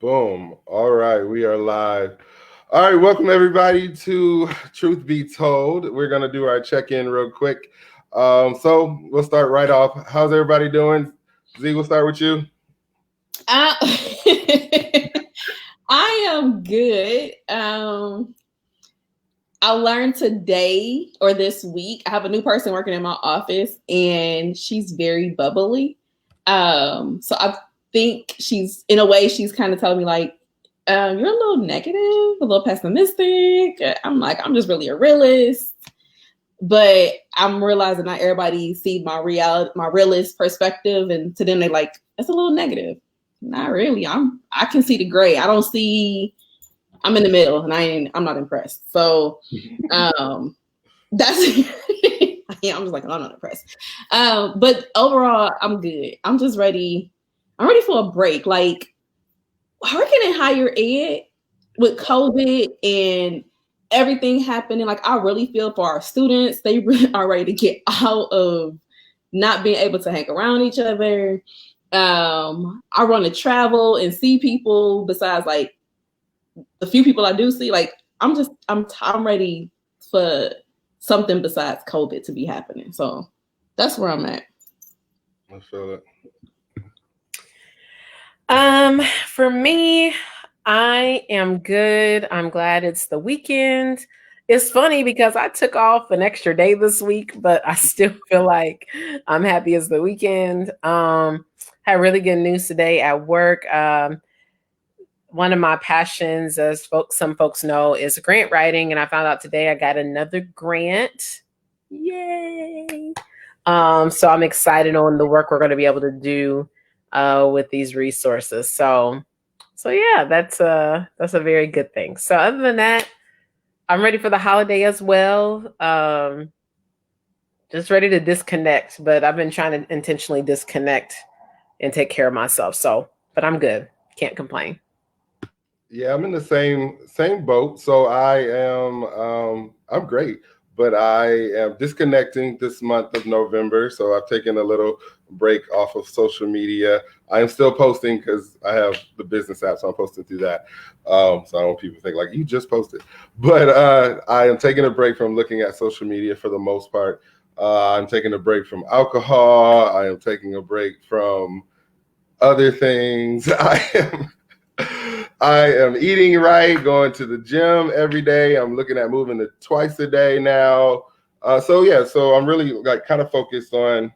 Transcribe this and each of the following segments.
Boom. All right, we are live. All right, welcome everybody to Truth Be Told. We're gonna do our check-in real quick. So we'll start right off. How's everybody doing? Z, we'll start with you. I, I am good. I learned today or this week, I have a new person working in my office and she's very bubbly. So I think in a way, she's kind of telling me like, you're a little negative, a little pessimistic. I'm like, I'm just really a realist. But I'm realizing not everybody see my realist perspective, and to them they like, it's a little negative. Not really. I can see the gray. I don't see. I'm in the middle, and I'm not impressed. So, that's yeah. I'm just like, I'm not impressed. But overall, I'm good. I'm just ready. I'm ready for a break. Like working in higher ed with COVID and everything happening, like I really feel for our students. They really are ready to get out of not being able to hang around each other. I want to travel and see people besides like the few people I do see. Like I'm ready for something besides COVID to be happening. So that's where I'm at. I feel it. For me, I am good. I'm glad it's the weekend. It's funny because I took off an extra day this week, but I still feel like I'm happy it's the weekend. Had really good news today at work. One of my passions, as some folks know, is grant writing, and I found out today I got another grant. Yay! So I'm excited on the work we're going to be able to do with these resources. So yeah, that's a very good thing. So other than that, I'm ready for the holiday as well. Just ready to disconnect, but I've been trying to intentionally disconnect and take care of myself. So, but I'm good. Can't complain. Yeah, I'm in the same boat. So I'm great, but I am disconnecting this month of November. So I've taken a little break off of social media. I am still posting because I have the business app, so I'm posting through that. So I don't want people to think like you just posted. But I am taking a break from looking at social media for the most part. I'm taking a break from alcohol. I am taking a break from other things. I am eating right, going to the gym every day. I'm looking at moving to twice a day now. So I'm really like kind of focused on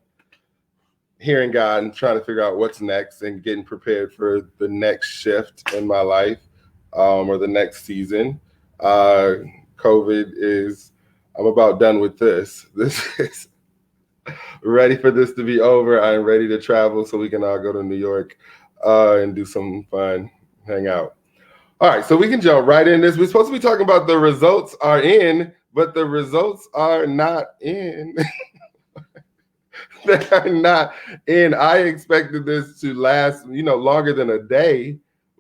hearing God and trying to figure out what's next and getting prepared for the next shift in my life, or the next season. Uh, COVID is, I'm about done with this. This is ready for this to be over. I'm ready to travel so we can all go to New York and do some fun, hang out. All right, so we can jump right in this. We're supposed to be talking about the results are in, but the results are not in. They are not in. I expected this to last, longer than a day,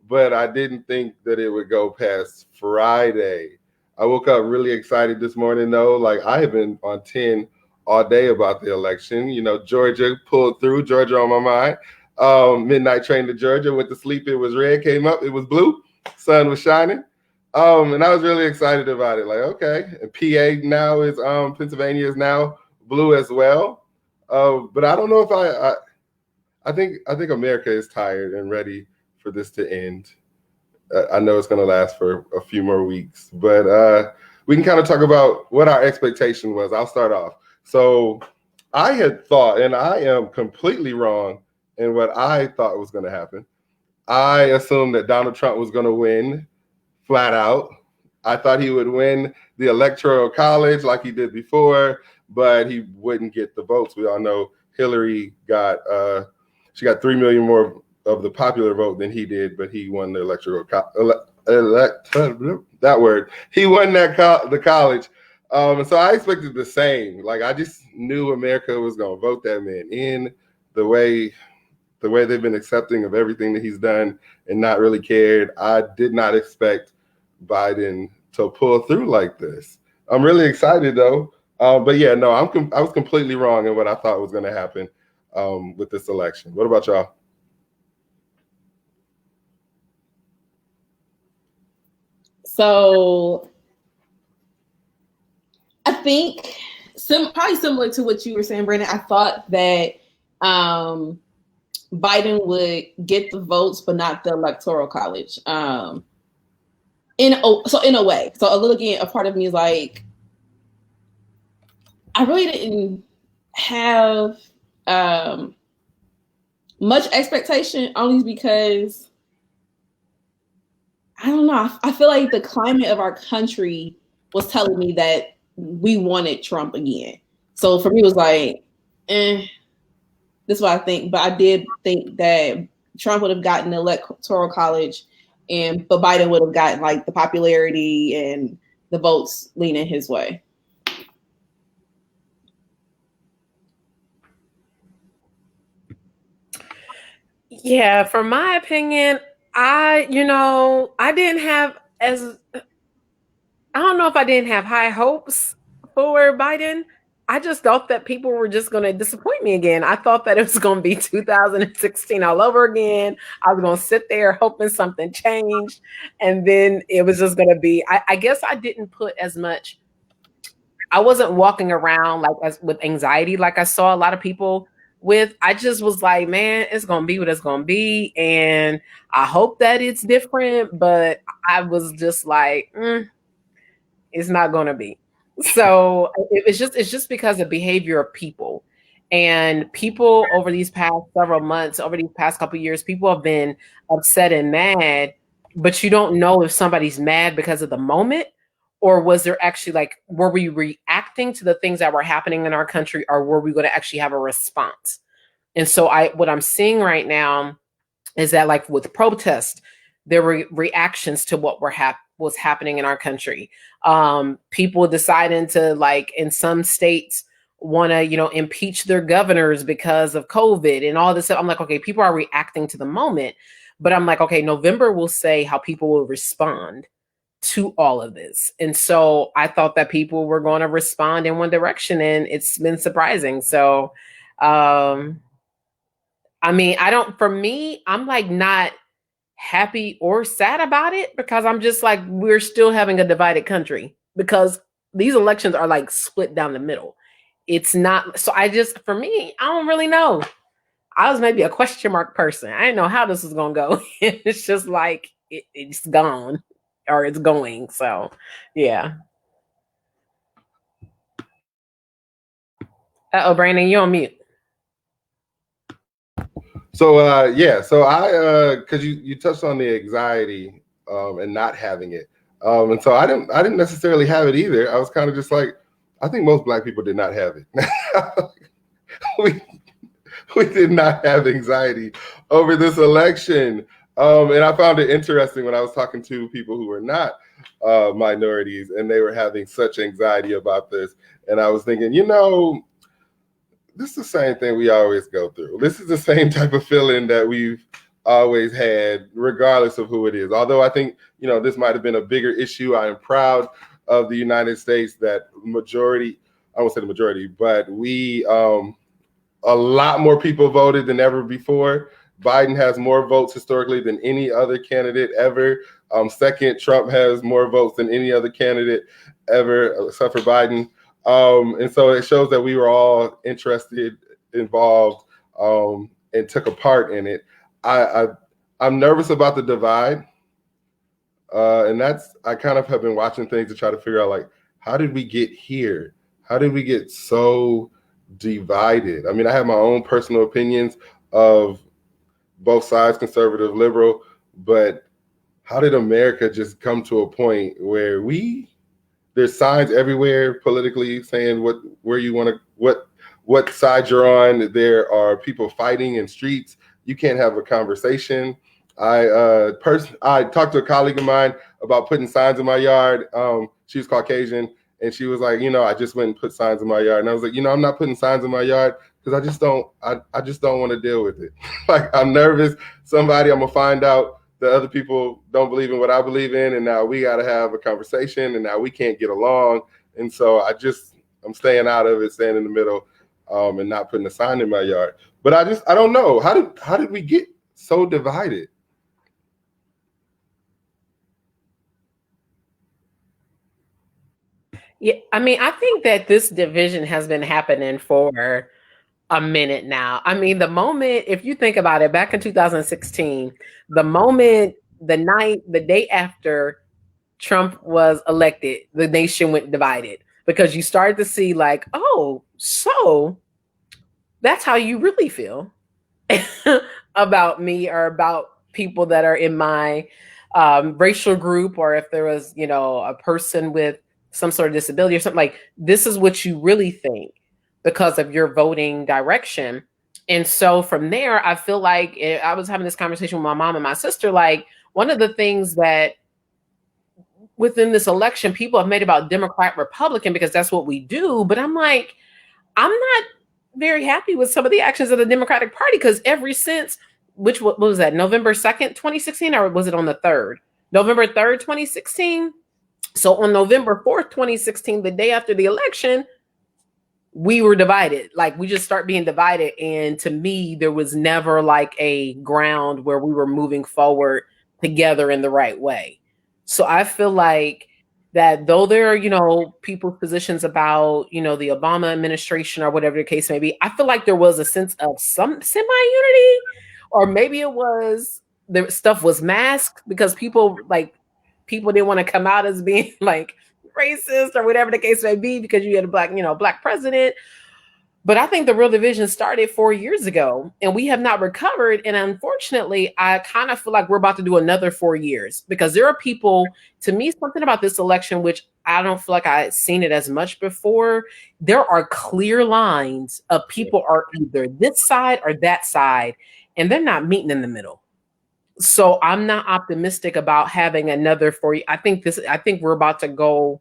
but I didn't think that it would go past Friday. I woke up really excited this morning, though. Like I have been on 10 all day about the election. Georgia pulled through. Georgia on my mind. Midnight train to Georgia. Went to sleep. It was red. Came up. It was blue. Sun was shining. And I was really excited about it. Like, okay. And PA now is Pennsylvania is now blue as well. But I don't know if I think America is tired and ready for this to end. I know it's going to last for a few more weeks, but we can kind of talk about what our expectation was. I'll start off. So I had thought, and I am completely wrong in what I thought was going to happen. I assumed that Donald Trump was going to win flat out. I thought he would win the electoral college like he did before, but he wouldn't get the votes. We all know Hillary she got 3 million more of the popular vote than he did, but he won the electoral that word. He won the college. And so I expected the same. Like I just knew America was going to vote that man in the way they've been accepting of everything that he's done and not really cared. I did not expect Biden to pull through like this. I'm really excited though. But yeah, no, I was completely wrong in what I thought was going to happen with this election. What about y'all? So I think probably similar to what you were saying, Brandon. I thought that Biden would get the votes, but not the electoral college. In a way, so a part of me is like, I really didn't have much expectation, only because I don't know. I feel like the climate of our country was telling me that we wanted Trump again. So for me, it was like, this is what I think. But I did think that Trump would have gotten the electoral college, but Biden would have gotten like the popularity and the votes leaning his way. Yeah, for my opinion, I didn't have I don't know if I didn't have high hopes for Biden. I just thought that people were just going to disappoint me again. I thought that it was going to be 2016 all over again. I was going to sit there hoping something changed. And then it was just going to be, I guess I didn't put as much, I wasn't walking around with anxiety like I saw a lot of people with. I just was like, man, it's going to be what it's going to be. And I hope that it's different. But I was just like, it's not going to be. So it's just because of behavior of people, and people over these past several months, over these past couple of years, people have been upset and mad, but you don't know if somebody's mad because of the moment, or was there actually were we reacting to the things that were happening in our country, or were we going to actually have a response? And so what I'm seeing right now is that with protests, there were reactions to what was happening in our country. People deciding to in some states want to impeach their governors because of COVID and all this stuff. I'm like, okay, people are reacting to the moment, but I'm like, okay, November will say how people will respond to all of this. And so I thought that people were going to respond in one direction, and it's been surprising. So I'm not happy or sad about it, because I'm just like, we're still having a divided country, because these elections are split down the middle. It's not, so for me, I don't really know. I was maybe a question mark person. I didn't know how this was going to go. It's just it's gone, or it's going. So yeah. Brandon, you're on mute. So so I because you touched on the anxiety and not having it, and so I didn't necessarily have it either. I was kind of just like, I think most Black people did not have it. we did not have anxiety over this election, and I found it interesting when I was talking to people who were not minorities, and they were having such anxiety about this, and I was thinking, this is the same thing we always go through. This is the same type of feeling that we've always had, regardless of who it is. Although I think, this might have been a bigger issue. I am proud of the United States that majority, I won't say the majority, but we, a lot more people voted than ever before. Biden has more votes historically than any other candidate ever. Second, Trump has more votes than any other candidate ever, except for Biden. And so it shows that we were all interested, involved, and took a part in it. I'm nervous about the divide. And I kind of have been watching things to try to figure out, how did we get here? How did we get so divided? I mean, I have my own personal opinions of both sides, conservative, liberal, but how did America just come to a point where there's signs everywhere politically saying what side you're on. There are people fighting in streets. You can't have a conversation. I talked to a colleague of mine about putting signs in my yard. She was Caucasian, and she was like, I just went and put signs in my yard. And I was like, I'm not putting signs in my yard because I just don't want to deal with it. I'm nervous. I'm gonna find out the other people don't believe in what I believe in, and now we got to have a conversation, and now we can't get along. And so I'm staying out of it, staying in the middle, and not putting a sign in my yard. But I don't know. How did we get so divided? Yeah, I mean, I think that this division has been happening for a minute now. I mean, the moment, if you think about it, back in 2016, the moment, the day after Trump was elected, the nation went divided because you started to see, like, oh, so that's how you really feel about me or about people that are in my racial group, or if there was, a person with some sort of disability or something, like, this is what you really think because of your voting direction. And so from there, I feel like I was having this conversation with my mom and my sister. Like, one of the things that within this election, people have made about Democrat, Republican, because that's what we do. But I'm like, I'm not very happy with some of the actions of the Democratic Party, because ever since, what was that, November 2nd, 2016, or was it on the 3rd? November 3rd, 2016. So on November 4th, 2016, the day after the election, we were divided. Like, we just start being divided. And to me, there was never like a ground where we were moving forward together in the right way. So I feel like that though there are, people's positions about, the Obama administration or whatever the case may be, I feel like there was a sense of some semi-unity, or maybe it was the stuff was masked because people didn't want to come out as being like racist or whatever the case may be, because you had a black president. But I think the real division started 4 years ago, and we have not recovered. And unfortunately, I kind of feel like we're about to do another 4 years, because there are people, to me, something about this election, which I don't feel like I've seen it as much before. There are clear lines of people are either this side or that side, and they're not meeting in the middle. So I'm not optimistic about having another 4 years. I think we're about to go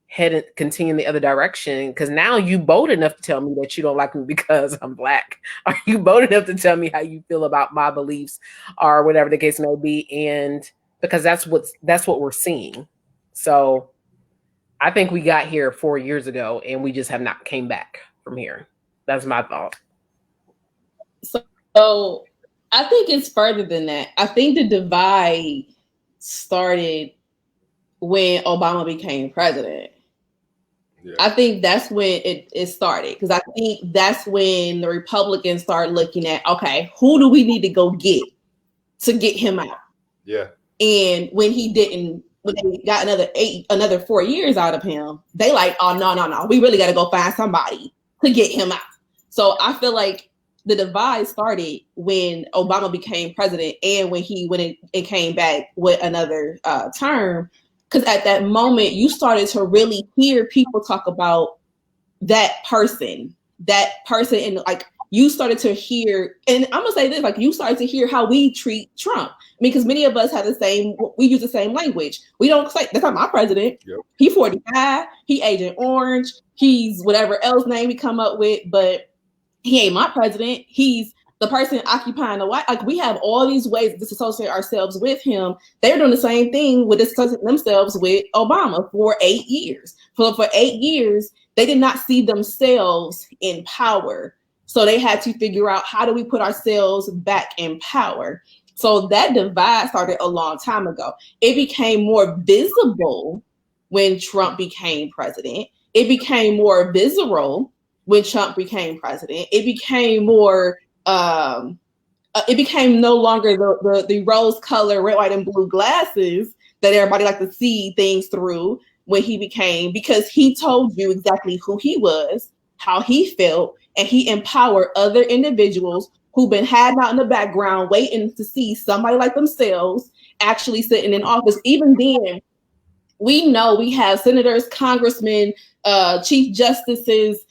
head and continue in the other direction, because now you bold enough to tell me that you don't like me because I'm black. Are you bold enough to tell me how you feel about my beliefs or whatever the case may be? And because that's what we're seeing. So I think we got here 4 years ago and we just have not came back from here. That's my thought. So I think it's further than that. I think the divide started when Obama became president. Yeah. I think that's when it started, because I think that's when the Republicans started looking at, okay, who do we need to go get to get him out? Yeah. And when they got another 4 years out of him, they like, oh, no, we really got to go find somebody to get him out. So I feel like the divide started when Obama became president and when he went and came back with another term. Because at that moment, you started to really hear people talk about that person, and like you started to hear, and I'm gonna say this, like you started to hear how we treat Trump. I mean, because many of us have we use the same language. We don't say, that's not my president. Yep. He 45, he Agent Orange, he's whatever else name we come up with, but he ain't my president. He's the person occupying the White. Like, we have all these ways to disassociate ourselves with him. They're doing the same thing with disassociating themselves with Obama for 8 years. For 8 years, they did not see themselves in power. So they had to figure out, how do we put ourselves back in power? So that divide started a long time ago. It became more visible when Trump became president. It became more visceral when Trump became president. It became more it became no longer the rose color, red, white, and blue glasses that everybody liked to see things through when he became, because he told you exactly who he was, how he felt, and he empowered other individuals who've been hiding out in the background waiting to see somebody like themselves actually sitting in office. Even then, we know we have senators, congressmen, chief justices,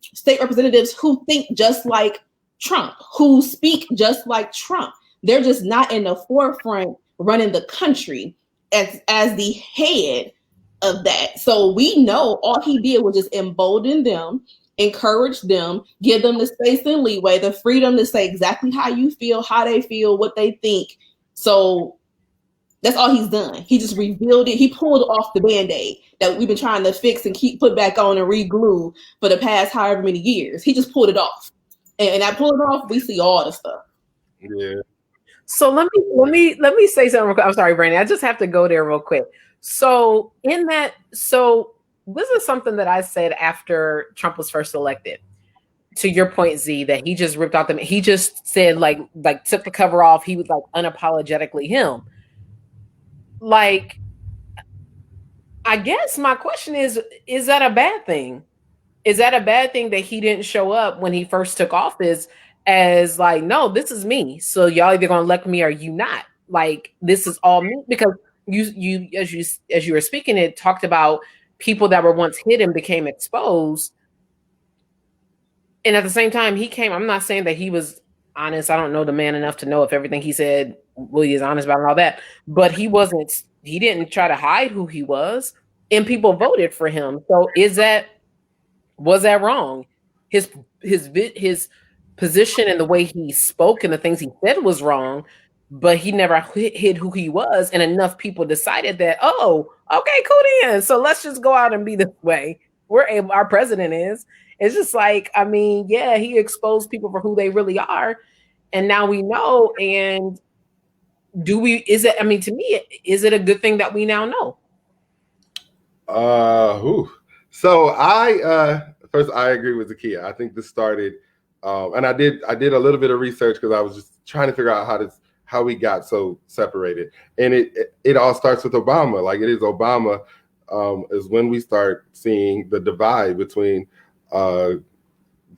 state representatives who think just like Trump, who speak just like Trump. They're just not in the forefront running the country as the head of that. So we know all he did was just embolden them, encourage them, give them the space and leeway, the freedom to say exactly how you feel, how they feel, what they think. So that's all he's done. He just revealed it. He pulled off the Band-Aid that we've been trying to fix and keep put back on and re-glue for the past however many years. He just pulled it off. And I pull it off, we see all the stuff. Yeah. So let me say something real quick. I'm sorry, Brandon. I just have to go there real quick. So this is something that I said after Trump was first elected. To your point, Z, that he just ripped out he just said like took the cover off. He was like unapologetically him. Like, I guess my question is that a bad thing? Is that a bad thing that he didn't show up when he first took office as like, no, this is me. So y'all either gonna elect me or you not. Like, this is all me. Because you as you were speaking, it talked about people that were once hidden became exposed. And at the same time, he came. I'm not saying that he was honest. I don't know the man enough to know if everything he said really is honest about and all that. But he wasn't. He didn't try to hide who he was, and people voted for him. So was that wrong? His position and the way he spoke and the things he said was wrong, but he never hid who he was, and enough people decided that, oh, okay, cool then. So let's just go out and be this way. Our president is. It's just like, I mean, yeah, he exposed people for who they really are, and now we know. And to me, is it a good thing that we now know? So first I agree with Zakia. I think this started, and I did a little bit of research because I was just trying to figure out how we got so separated, and it all starts with Obama. Like, it is Obama is when we start seeing the divide between the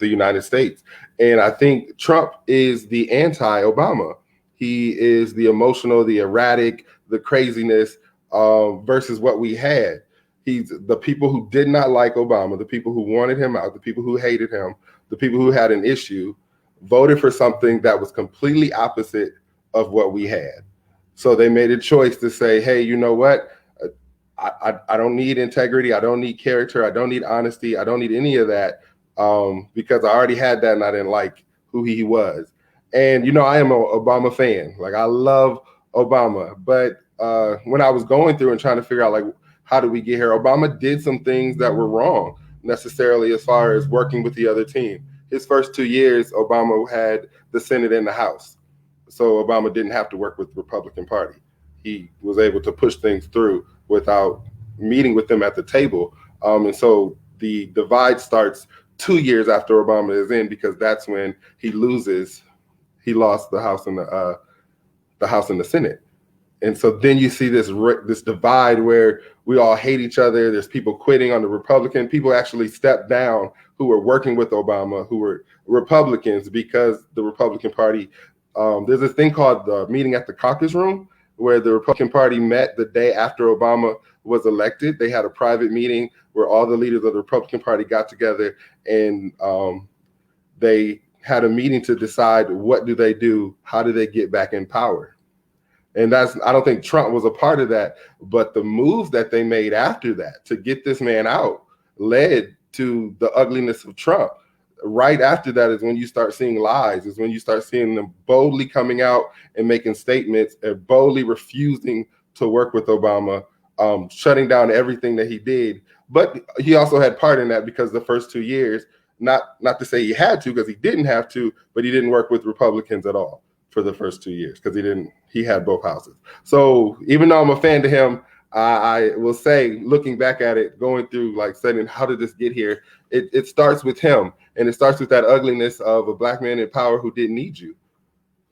United States. And I think Trump is the anti-Obama. He is the emotional, the erratic, the craziness versus what we had. He's the people who did not like Obama, the people who wanted him out, the people who hated him, the people who had an issue, voted for something that was completely opposite of what we had. So they made a choice to say, hey, you know what? I don't need integrity. I don't need character. I don't need honesty. I don't need any of that because I already had that and I didn't like who he was. And, I am an Obama fan. Like, I love Obama. But when I was going through and trying to figure out, like, how did we get here? Obama did some things that were wrong necessarily as far as working with the other team. His first 2 years, Obama had the Senate and the House. So Obama didn't have to work with the Republican Party. He was able to push things through without meeting with them at the table. And so the divide starts 2 years after Obama is in, because that's when he lost the House and the Senate. And so then you see this divide where we all hate each other. There's people quitting on the Republican. People actually stepped down who were working with Obama, who were Republicans, because the Republican Party, there's a thing called the meeting at the caucus room, where the Republican Party met the day after Obama was elected. They had a private meeting where all the leaders of the Republican Party got together, and they had a meeting to decide what do they do, how do they get back in power. And I don't think Trump was a part of that, but the moves that they made after that to get this man out led to the ugliness of Trump. Right after that is when you start seeing lies, is when you start seeing them boldly coming out and making statements and boldly refusing to work with Obama, shutting down everything that he did. But he also had part in that, because the first 2 years, not to say he had to, because he didn't have to, but he didn't work with Republicans at all for the first 2 years, because he had both houses. So even though I'm a fan to him, I will say, looking back at it, going through, like, saying, how did this get here? It starts with him, and it starts with that ugliness of a black man in power who didn't need you,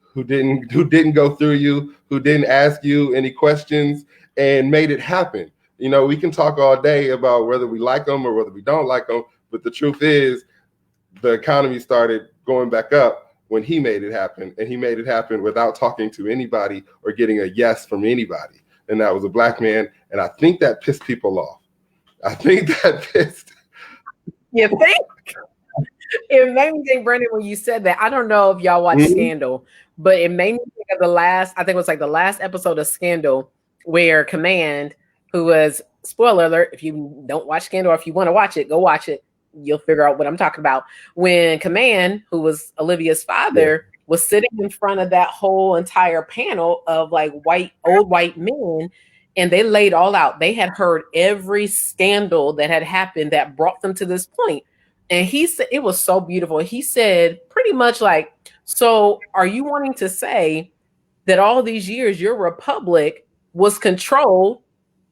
who didn't go through you, who didn't ask you any questions, and made it happen. We can talk all day about whether we like them or whether we don't like them, but the truth is, the economy started going back up when he made it happen, and he made it happen without talking to anybody or getting a yes from anybody. And that was a black man. And I think that pissed people off. You think? It made me think, Brandon, when you said that. I don't know if y'all watch Scandal, but it made me think of the last episode of Scandal, where Command, who was, spoiler alert, if you don't watch Scandal, or if you want to watch it, go watch it. You'll figure out what I'm talking about. When Command, who was Olivia's father, was sitting in front of that whole entire panel of like old white men, and they laid all out. They had heard every scandal that had happened that brought them to this point. And he said, it was so beautiful. He said pretty much like, so are you wanting to say that all these years your republic was controlled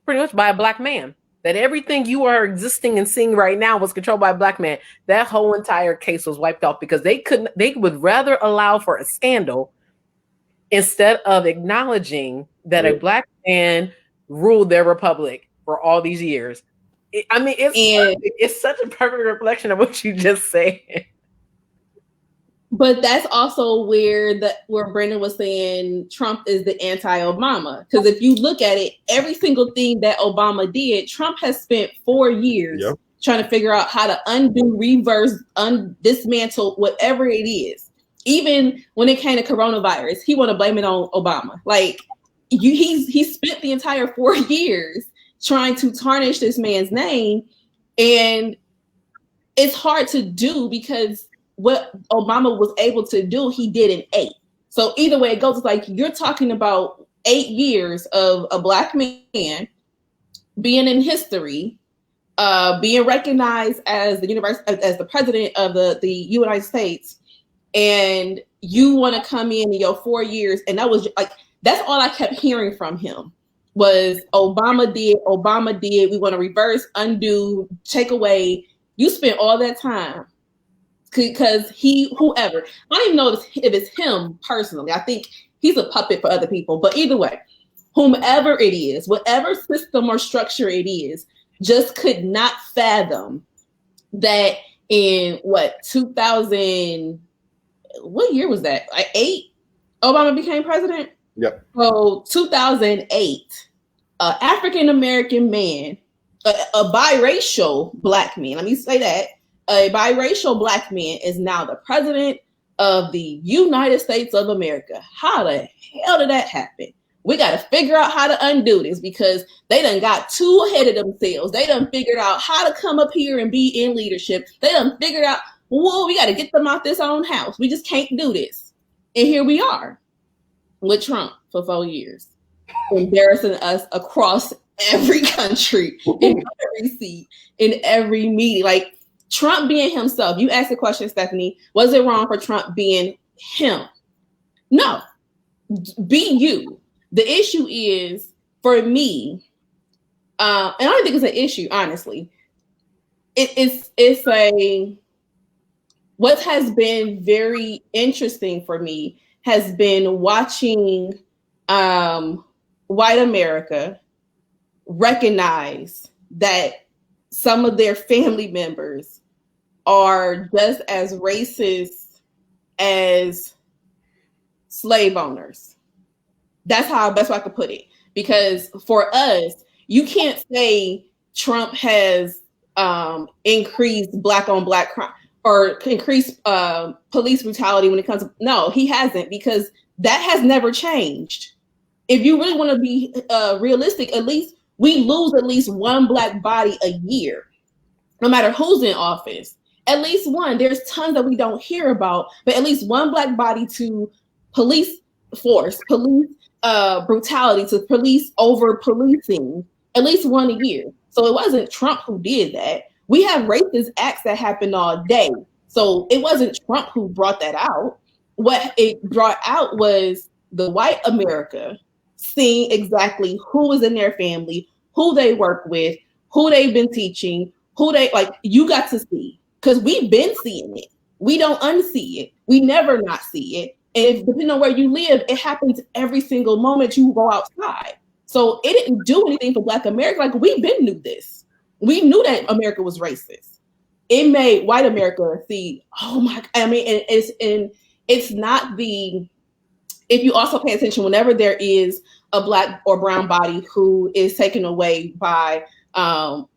pretty much by a black man? that everything you are existing and seeing right now was controlled by a black man, that whole entire case was wiped off because they would rather allow for a scandal instead of acknowledging that a black man ruled their republic for all these years. It's such a perfect reflection of what you just said. But that's also where Brandon was saying Trump is the anti-Obama. Because if you look at it, every single thing that Obama did, Trump has spent 4 years trying to figure out how to undo, reverse, dismantle, whatever it is. Even when it came to coronavirus, he want to blame it on Obama. Like he spent the entire 4 years trying to tarnish this man's name, and it's hard to do because what Obama was able to do, he did in 8. So either way it goes, it's like you're talking about 8 years of a black man being in history, being recognized as as the president of the United States, and you want to come in your 4 years, and that was like that's all I kept hearing from him was Obama did. We want to reverse, undo, take away. You spent all that time. Because whoever, I don't even know if it's him personally. I think he's a puppet for other people. But either way, whomever it is, whatever system or structure it is, just could not fathom that in 2000, what year was that? 8? Obama became president? Yep. So 2008, an African-American man, a biracial black man, let me say that, a biracial black man is now the president of the United States of America. How the hell did that happen? We got to figure out how to undo this because they done got too ahead of themselves. They done figured out how to come up here and be in leadership. They done figured out, whoa, we got to get them out this own house. We just can't do this. And here we are with Trump for 4 years, embarrassing us across every country, in every seat, in every meeting. Like, Trump being himself. You asked the question, Stephanie, was it wrong for Trump being him? No. Be you. The issue is, for me, and I don't think it's an issue, honestly. What has been very interesting for me has been watching white America recognize that some of their family members are just as racist as slave owners. That's how best way I could put it. Because for us, you can't say Trump has increased black on black crime or increased police brutality when it comes to, no, he hasn't, because that has never changed. If you really want to be realistic, at least we lose at least one black body a year, no matter who's in office. At least one. There's tons that we don't hear about, but at least one black body to police force, police brutality, to police over policing, at least one a year. So it wasn't Trump who did that. We have racist acts that happen all day. So it wasn't Trump who brought that out. What it brought out was the white America seeing exactly who is in their family, who they work with, who they've been teaching, who they like. You got to see, because we've been seeing it. We don't unsee it. We never not see it. And if, depending on where you live, it happens every single moment you go outside. So it didn't do anything for Black America. Like, we been knew this. We knew that America was racist. It made white America see, oh my, I mean, and it's not the, if you also pay attention, whenever there is a black or brown body who is taken away by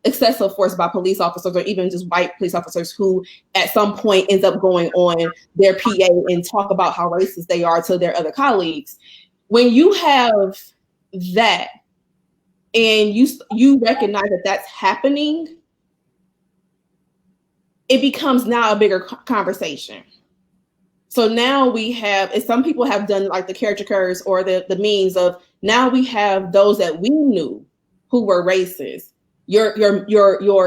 excessive force by police officers, or even just white police officers who at some point ends up going on their PA and talk about how racist they are to their other colleagues. When you have that and you recognize that that's happening, it becomes now a bigger conversation. So now we have, and some people have done like the caricatures or the memes of, now we have those that we knew who were racist. Your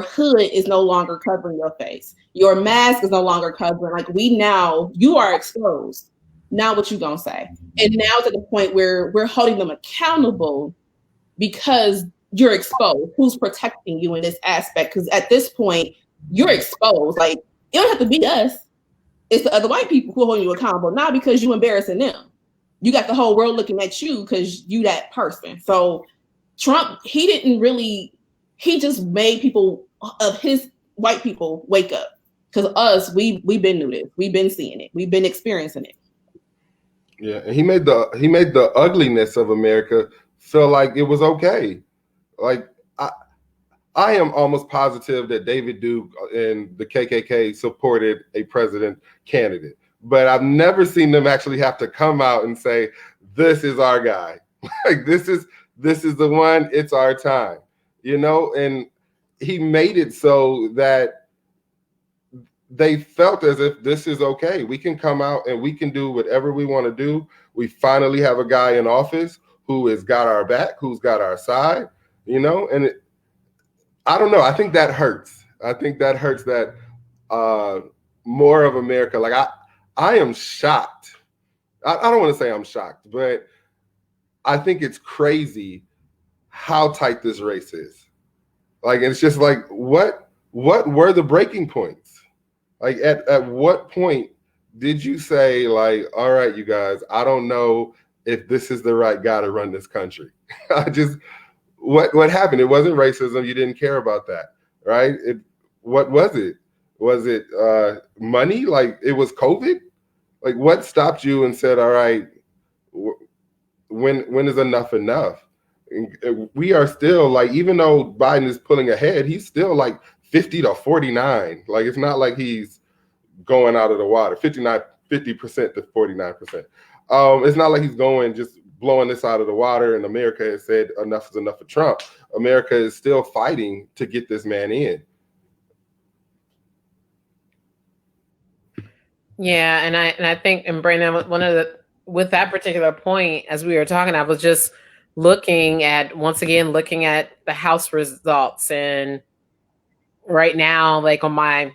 hood is no longer covering your face. Your mask is no longer covering. Like, you are exposed. Now what you gonna say? And now to the point where we're holding them accountable because you're exposed. Who's protecting you in this aspect? Because at this point, you're exposed. Like, it don't have to be us. It's the other white people who are holding you accountable, not because you embarrassing them. You got the whole world looking at you because you that person. So Trump, he just made people of his white people wake up. Because us, we've been through this. We've been seeing it. We've been experiencing it. Yeah, and he made the ugliness of America feel like it was okay. Like I am almost positive that David Duke and the KKK supported a president candidate, but I've never seen them actually have to come out and say, "This is our guy." Like this is the one. It's our time, you know. And he made it so that they felt as if this is okay. We can come out and we can do whatever we want to do. We finally have a guy in office who has got our back, who's got our side, you know. And I don't know. I think that hurts. I think that hurts that more of America. Like I am shocked. I don't want to say I'm shocked, but I think it's crazy how tight this race is. Like, it's just like, what were the breaking points? Like, at what point did you say, like, all right, you guys, I don't know if this is the right guy to run this country? What happened? It wasn't racism. You didn't care about that, right? What was it? Was it money? Like, it was COVID? Like, what stopped you and said, all right, when is enough enough? And we are still, like, even though Biden is pulling ahead, he's still like 50-49. Like, it's not like he's going out of the water. 50% to 49%. It's not like he's going just blowing this out of the water and America has said enough is enough for Trump. America is still fighting to get this man in. Yeah, and I think, and Brandon, with that particular point, as we were talking, I was just looking at the House results, and right now, like I'm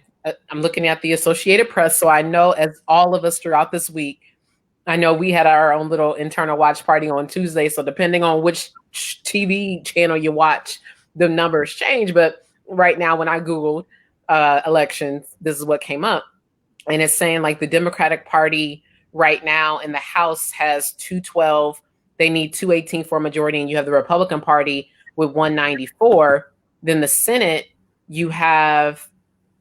looking at the Associated Press, so I know, as all of us throughout this week, I know we had our own little internal watch party on Tuesday, so depending on which TV channel you watch, the numbers change, but right now when I Googled elections, this is what came up. And it's saying, like, the Democratic Party right now in the House has 212. They need 218 for a majority. And you have the Republican Party with 194. Then the Senate, you have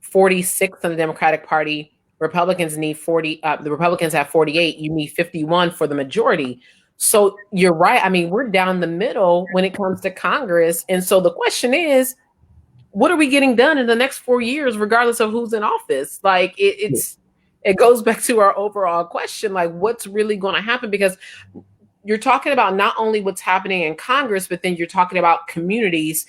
46 in the Democratic Party. Republicans need 40. The Republicans have 48. You need 51 for the majority. So you're right. I mean, we're down the middle when it comes to Congress. And so the question is, what are we getting done in the next 4 years, regardless of who's in office? Like, it goes back to our overall question, like, what's really going to happen? Because you're talking about not only what's happening in Congress, but then you're talking about communities,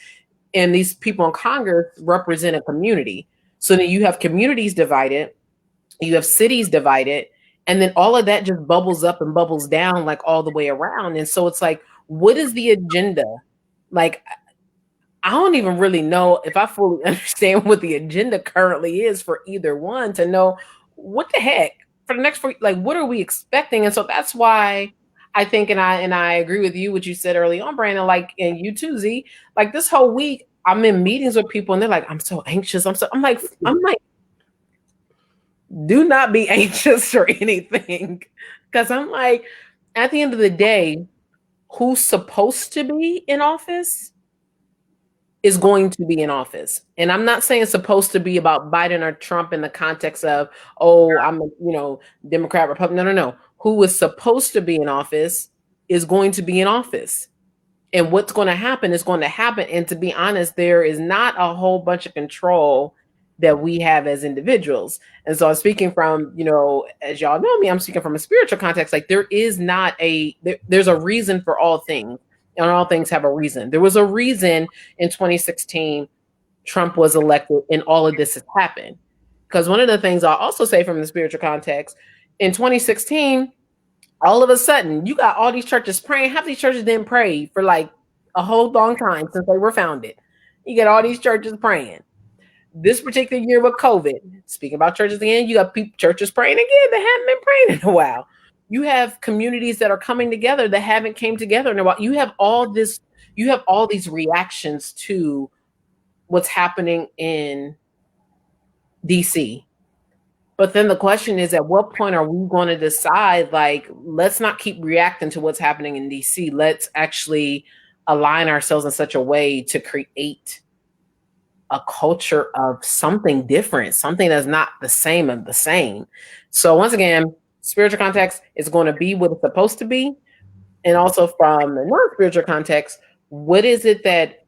and these people in Congress represent a community. So then you have communities divided, you have cities divided, and then all of that just bubbles up and bubbles down, like, all the way around. And so it's like, what is the agenda? Like, I don't even really know if I fully understand what the agenda currently is for either one, to know what the heck for the next 4, like, what are we expecting? And so that's why I think, and I agree with you, what you said early on, Brandon, like, and you too, Z, like, this whole week I'm in meetings with people and they're like, I'm so anxious. I'm like, do not be anxious or anything. Because I'm like, at the end of the day, who's supposed to be in office is going to be in office. And I'm not saying it's supposed to be about Biden or Trump in the context of, oh, I'm a, Democrat, Republican. No. Who is supposed to be in office is going to be in office. And what's going to happen is going to happen. And to be honest, there is not a whole bunch of control that we have as individuals. And so I'm speaking from, as y'all know me, I'm speaking from a spiritual context. Like, there is not there's a reason for all things. And all things have a reason. There was a reason in 2016 Trump was elected and all of this has happened. Because one of the things I'll also say from the spiritual context, in 2016, all of a sudden, you got all these churches praying. Half these churches didn't pray for like a whole long time since they were founded. You got all these churches praying. This particular year with COVID, speaking about churches again, you got churches praying again that haven't been praying in a while. You have communities that are coming together that haven't came together in a while. You have all these reactions to what's happening in DC. But then the question is, at what point are we going to decide, like, let's not keep reacting to what's happening in DC. Let's actually align ourselves in such a way to create a culture of something different, something that's not the same of the same. So once again, spiritual context is going to be what it's supposed to be. And also from the non-spiritual context, what is it that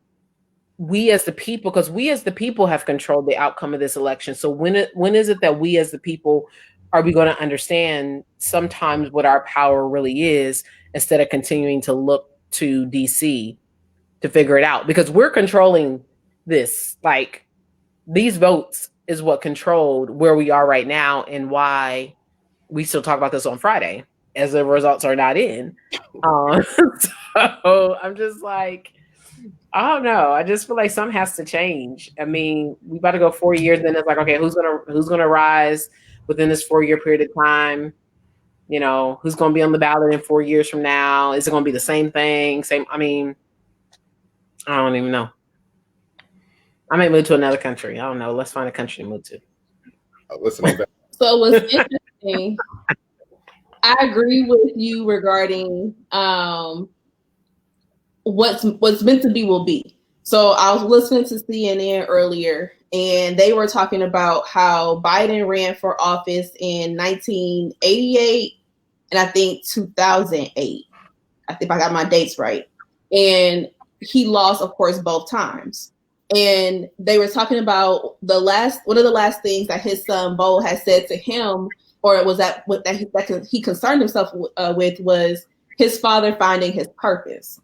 we as the people, because we as the people have controlled the outcome of this election. So when is it that we as the people are we going to understand sometimes what our power really is, instead of continuing to look to DC to figure it out? Because we're controlling this. Like, these votes is what controlled where we are right now, and why we still talk about this on Friday as the results are not in. So I'm just like, I don't know. I just feel like something has to change. I mean, we about to go 4 years, then it's like, okay, who's gonna rise within this 4 year period of time? You know, who's gonna be on the ballot in 4 years from now? Is it gonna be the same thing? I mean, I don't even know. I might move to another country. I don't know. Let's find a country to move to. Listen. So what's interesting, I agree with you regarding what's meant to be will be. So I was listening to CNN earlier, and they were talking about how Biden ran for office in 1988 and I think 2008. I think I got my dates right. And he lost, of course, both times. And they were talking about one of the last things that his son Bo had said to him, or it was that he concerned himself with, was his father finding his purpose.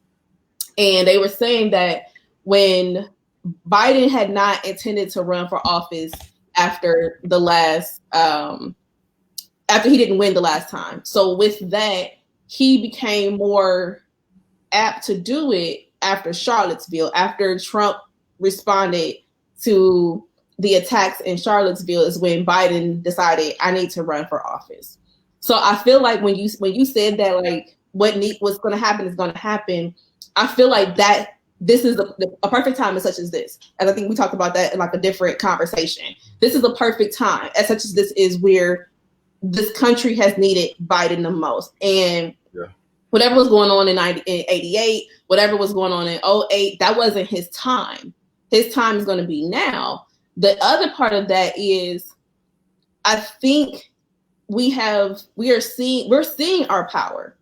And they were saying that when Biden had not intended to run for office after the last, after he didn't win the last time. So with that, he became more apt to do it after Charlottesville, after Trump responded to the attacks in Charlottesville, is when Biden decided, I need to run for office. So I feel like when you said that, like, what's going to happen is going to happen, I feel like that this is a perfect time as such as this. And I think we talked about that in like a different conversation. This is a perfect time as such as this is, where this country has needed Biden the most. And whatever was going on in 88, whatever was going on in 08, that wasn't his time. His time is going to be now. The other part of that is, I think we're seeing our power.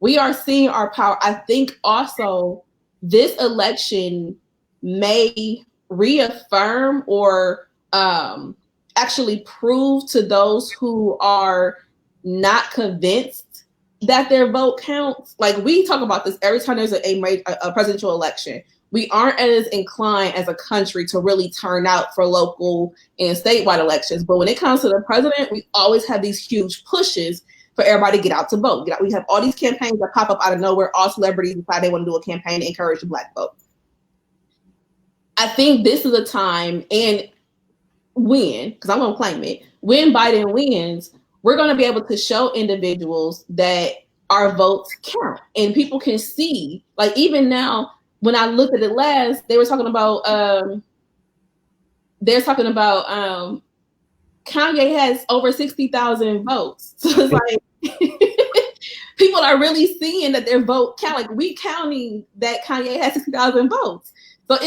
We are seeing our power. I think also this election may reaffirm or actually prove to those who are not convinced that their vote counts. Like, we talk about this every time there's a presidential election. We aren't as inclined as a country to really turn out for local and statewide elections. But when it comes to the president, we always have these huge pushes for everybody to get out to vote. We have all these campaigns that pop up out of nowhere. All celebrities decide they want to do a campaign to encourage the Black vote. I think this is a time, and because I'm going to claim it, when Biden wins, we're going to be able to show individuals that our votes count. And people can see, like, even now, when I looked at it last, they were talking about, Kanye has over 60,000 votes. So it's like, people are really seeing that their vote count. Like, we counting that Kanye has 60,000 votes. So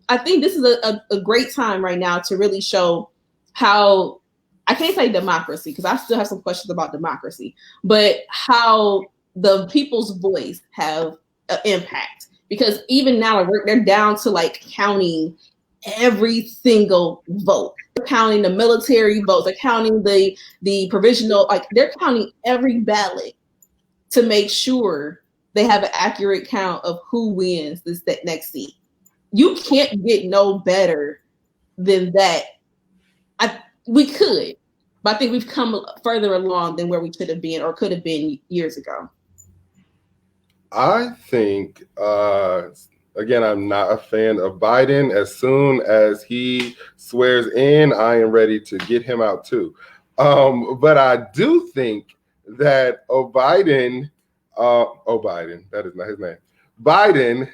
I think this is a great time right now to really show how, I can't say democracy, because I still have some questions about democracy, but how the people's voice have an impact. Because even now, they're down to like counting every single vote. They're counting the military votes. They're counting the provisional, like, they're counting every ballot to make sure they have an accurate count of who wins this next seat. You can't get no better than that. We could, but I think we've come further along than where we should have been or could have been years ago. I think, again, I'm not a fan of Biden. As soon as he swears in, I am ready to get him out too. But I do think that Biden, that is not his name. Biden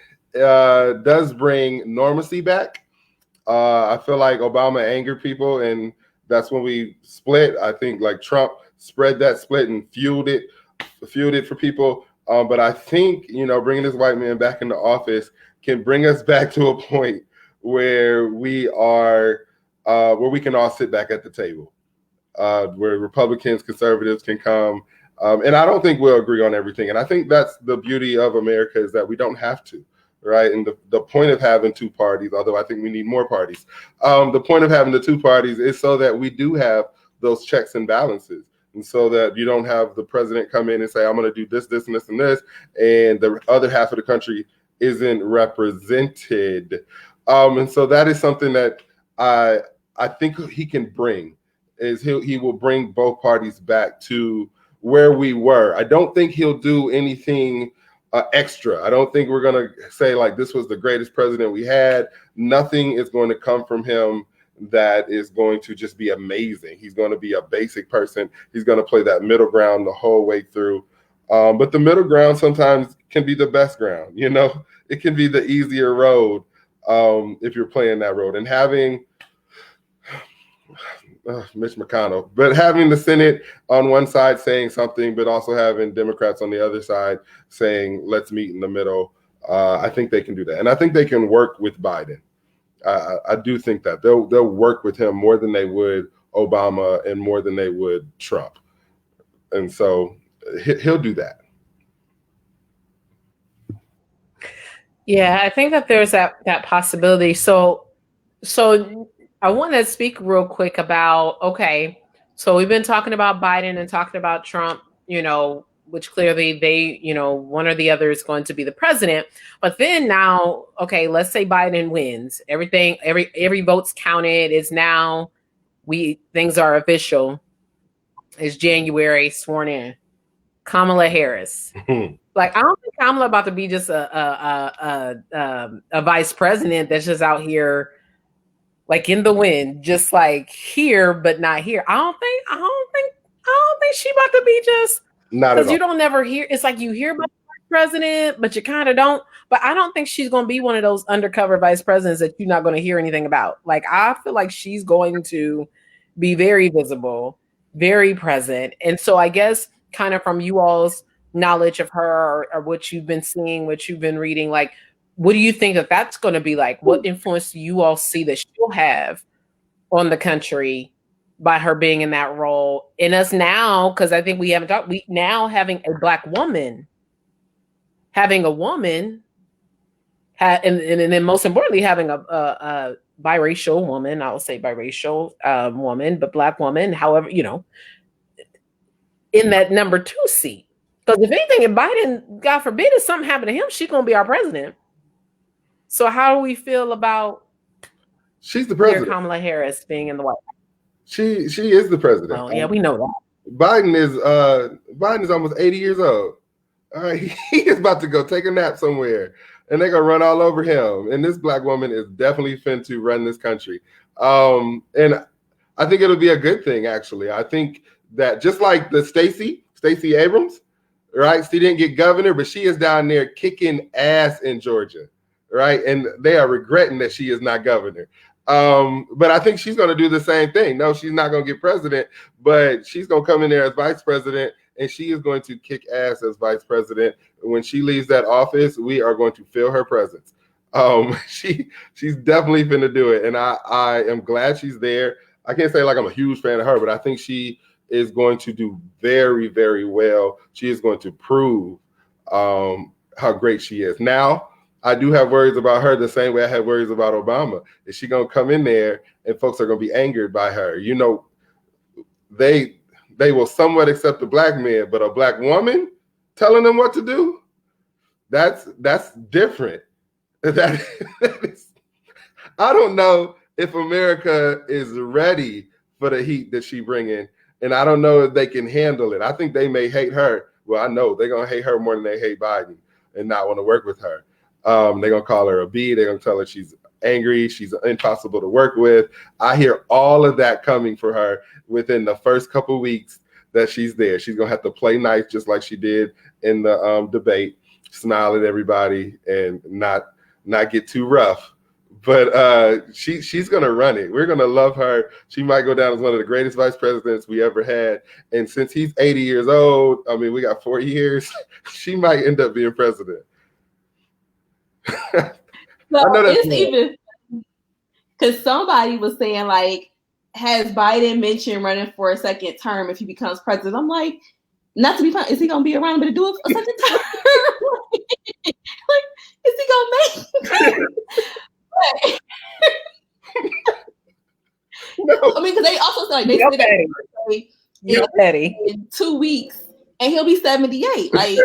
does bring normalcy back. I feel like Obama angered people, and that's when we split. I think like Trump spread that split and fueled it for people. But I think, bringing this white man back into office can bring us back to a point where we are, where we can all sit back at the table, where Republicans, conservatives can come. And I don't think we'll agree on everything. And I think that's the beauty of America, is that we don't have to, right? And the point of having two parties, although I think we need more parties, the point of having the two parties is so that we do have those checks and balances. And so that you don't have the president come in and say, I'm going to do this, this, and this, and this, and the other half of the country isn't represented. And so that is something that I think he can bring, is he will bring both parties back to where we were. I don't think he'll do anything extra. I don't think we're going to say like this was the greatest president we had. Nothing is going to come from him that is going to just be amazing. He's going to be a basic person. He's going to play that middle ground the whole way through. But the middle ground sometimes can be the best ground. It can be the easier road if you're playing that road. And having Mitch McConnell, but having the Senate on one side saying something, but also having Democrats on the other side saying, let's meet in the middle. I think they can do that. And I think they can work with Biden. I do think that they'll work with him more than they would Obama and more than they would Trump. And so he'll do that. Yeah, I think that there's that possibility. So I want to speak real quick about, okay, so we've been talking about Biden and talking about Trump, which clearly they, one or the other is going to be the president. But then now, okay, let's say Biden wins. Everything, every vote's counted. It's now, things are official. It's January, sworn in. Kamala Harris. Like, I don't think Kamala about to be just a vice president that's just out here, like in the wind, just like here but not here. I don't think she about to be just. Not because you don't never hear. It's like you hear about the president, but you kind of don't. But I don't think she's going to be one of those undercover vice presidents that you're not going to hear anything about. Like, I feel like she's going to be very visible, very present. And so I guess kind of from you all's knowledge of her or what you've been seeing, what you've been reading, like, what do you think that that's going to be like? What influence do you all see that she'll have on the country by her being in that role? In us now, because I think we haven't talked, we now having a Black woman, and then most importantly, having a biracial woman, I will say biracial woman, but Black woman, however, in that number 2 seat. Because if anything, if Biden, God forbid, if something happened to him, she's going to be our president. So how do we feel about she's the president, Kamala Harris being in the White House? She is the president. Well, yeah, we know that. Biden is almost 80 years old. All right, he is about to go take a nap somewhere, and they're gonna run all over him. And this Black woman is definitely fin to run this country. And I think it'll be a good thing, actually. I think that just like the Stacey Abrams, right? She didn't get governor, but she is down there kicking ass in Georgia, right? And they are regretting that she is not governor. But I think she's going to do the same thing. No, she's not going to get president, but she's going to come in there as vice president, and she is going to kick ass as vice president. When she leaves that office, we are going to feel her presence. She's definitely finna do it, and I am glad she's there. I can't say like I'm a huge fan of her, but I think she is going to do very, very well. She is going to prove how great she is. Now, I do have worries about her the same way I had worries about Obama. Is she going to come in there and folks are going to be angered by her? They will somewhat accept a Black man, but a Black woman telling them what to do, that's different. That is, I don't know if America is ready for the heat that she bringing, and I don't know if they can handle it. I think they may hate her. Well, I know they're going to hate her more than they hate Biden and not want to work with her. They're going to call her a B. They're going to tell her she's angry. She's impossible to work with. I hear all of that coming for her within the first couple of weeks that she's there. She's gonna have to play nice, just like she did in the debate, smile at everybody and not get too rough. But she's gonna run it. We're gonna love her. She might go down as one of the greatest vice presidents we ever had. And since he's 80 years old, I mean, we got 4 years. She might end up being president. So it's even because somebody was saying, like, has Biden mentioned running for a second term if he becomes president? I'm like, not to be funny, is he gonna be around to do it for a second term? Like, is he gonna make it? No. I mean, because they also said, like, they said in 2 weeks, and he'll be 78. Like,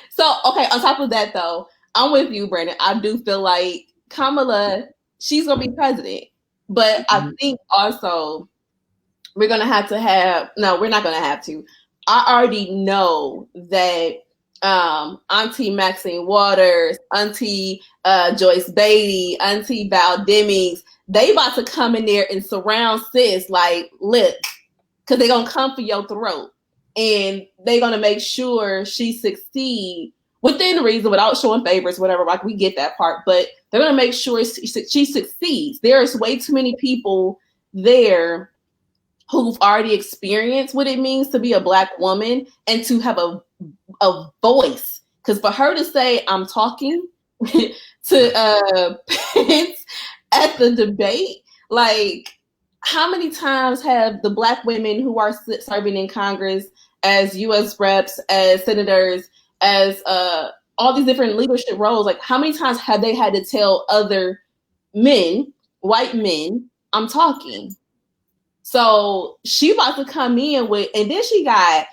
so okay. On top of that, though, I'm with you, Brandon. I do feel like Kamala, she's gonna be president, but I think also we're gonna have to no, we're not gonna have to. I already know that Auntie Maxine Waters, Auntie Joyce Beatty, Auntie Val Demings, they about to come in there and surround sis like, look, because they're gonna come for your throat, and they're gonna make sure she succeeds within reason, without showing favors, whatever. Like, we get that part, but they're gonna make sure she succeeds. There's way too many people there who've already experienced what it means to be a Black woman and to have a voice. Because for her to say, I'm talking to Pence at the debate, like, how many times have the Black women who are serving in Congress as U.S. reps, as senators, as all these different leadership roles, like, how many times have they had to tell other men, white men, I'm talking? So she about to come in with, and then she got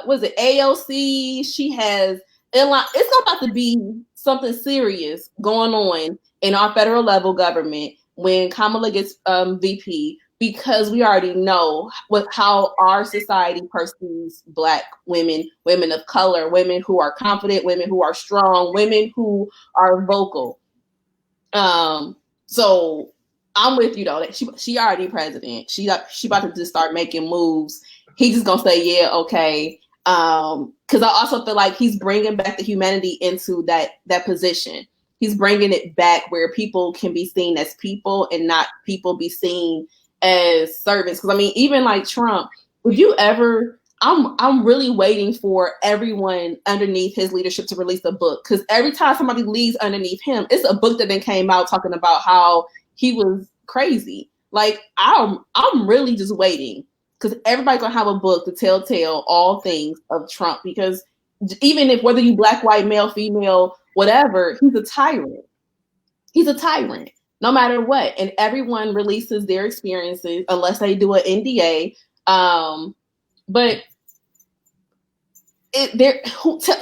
was it AOC? She has, it's about to be something serious going on in our federal level government when Kamala gets VP, because we already know how our society perceives Black women, women of color, women who are confident, women who are strong, women who are vocal. So I'm with you though. That she already president. She about to just start making moves. He's just gonna say, yeah, okay. Because I also feel like he's bringing back the humanity into that position. He's bringing it back where people can be seen as people and not people be seen as servants. Because I mean, even like Trump, would you ever? I'm really waiting for everyone underneath his leadership to release a book. Because every time somebody leaves underneath him, it's a book that then came out talking about how he was crazy. Like, I'm really just waiting, because everybody's gonna have a book to tell all things of Trump. Because even if whether you Black, white, male, female, whatever, he's a tyrant. He's a tyrant, no matter what. And everyone releases their experiences unless they do an NDA. But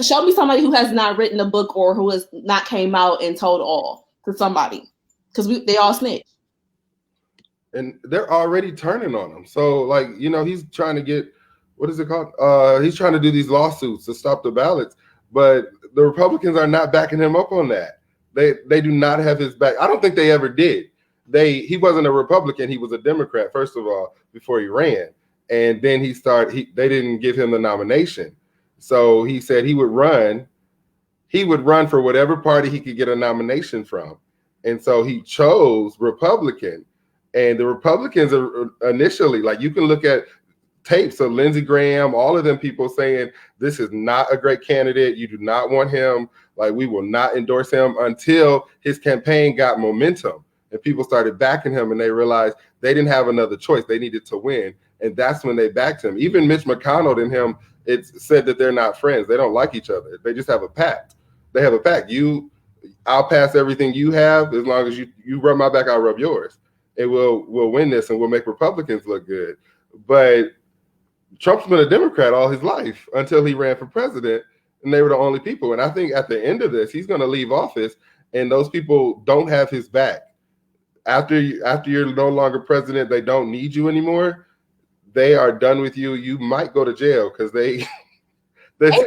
show me somebody who has not written a book or who has not came out and told all to somebody, because they all snitch. And they're already turning on him. So, like, you know, he's trying to get, what is it called? He's trying to do these lawsuits to stop the ballots, but the Republicans are not backing him up on that. They do not have his back. I don't think they ever did. He wasn't a Republican. He was a Democrat, first of all, before he ran. And then they didn't give him the nomination. So he said he would run for whatever party he could get a nomination from. And so he chose Republican. And the Republicans are initially, like, you can look at tapes of Lindsey Graham, all of them people saying, this is not a great candidate. You do not want him. Like, we will not endorse him, until his campaign got momentum and people started backing him and they realized they didn't have another choice. They needed to win. And that's when they backed him. Even Mitch McConnell and him, it's said that they're not friends. They don't like each other. They just have a pact. They have a pact. I'll pass everything you have. As long as you rub my back, I'll rub yours. And we'll win this, and we'll make Republicans look good. But Trump's been a Democrat all his life until he ran for president, and they were the only people. And I think at the end of this, he's going to leave office, and those people don't have his back. After you're no longer president, they don't need you anymore. They are done with you. You might go to jail because he is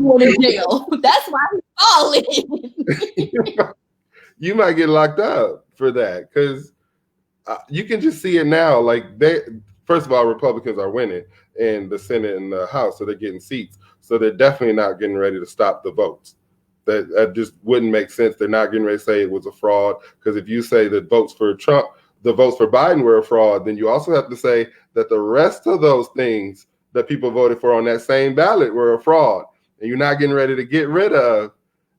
going to jail. That's why he's falling. You might get locked up for that, because you can just see it now. Like, first of all, Republicans are winning in the Senate and the House, so they're getting seats. So they're definitely not getting ready to stop the votes. That just wouldn't make sense. They're not getting ready to say it was a fraud, because if you say that votes for Trump, the votes for Biden were a fraud, then you also have to say that the rest of those things that people voted for on that same ballot were a fraud, and you're not getting ready to get rid of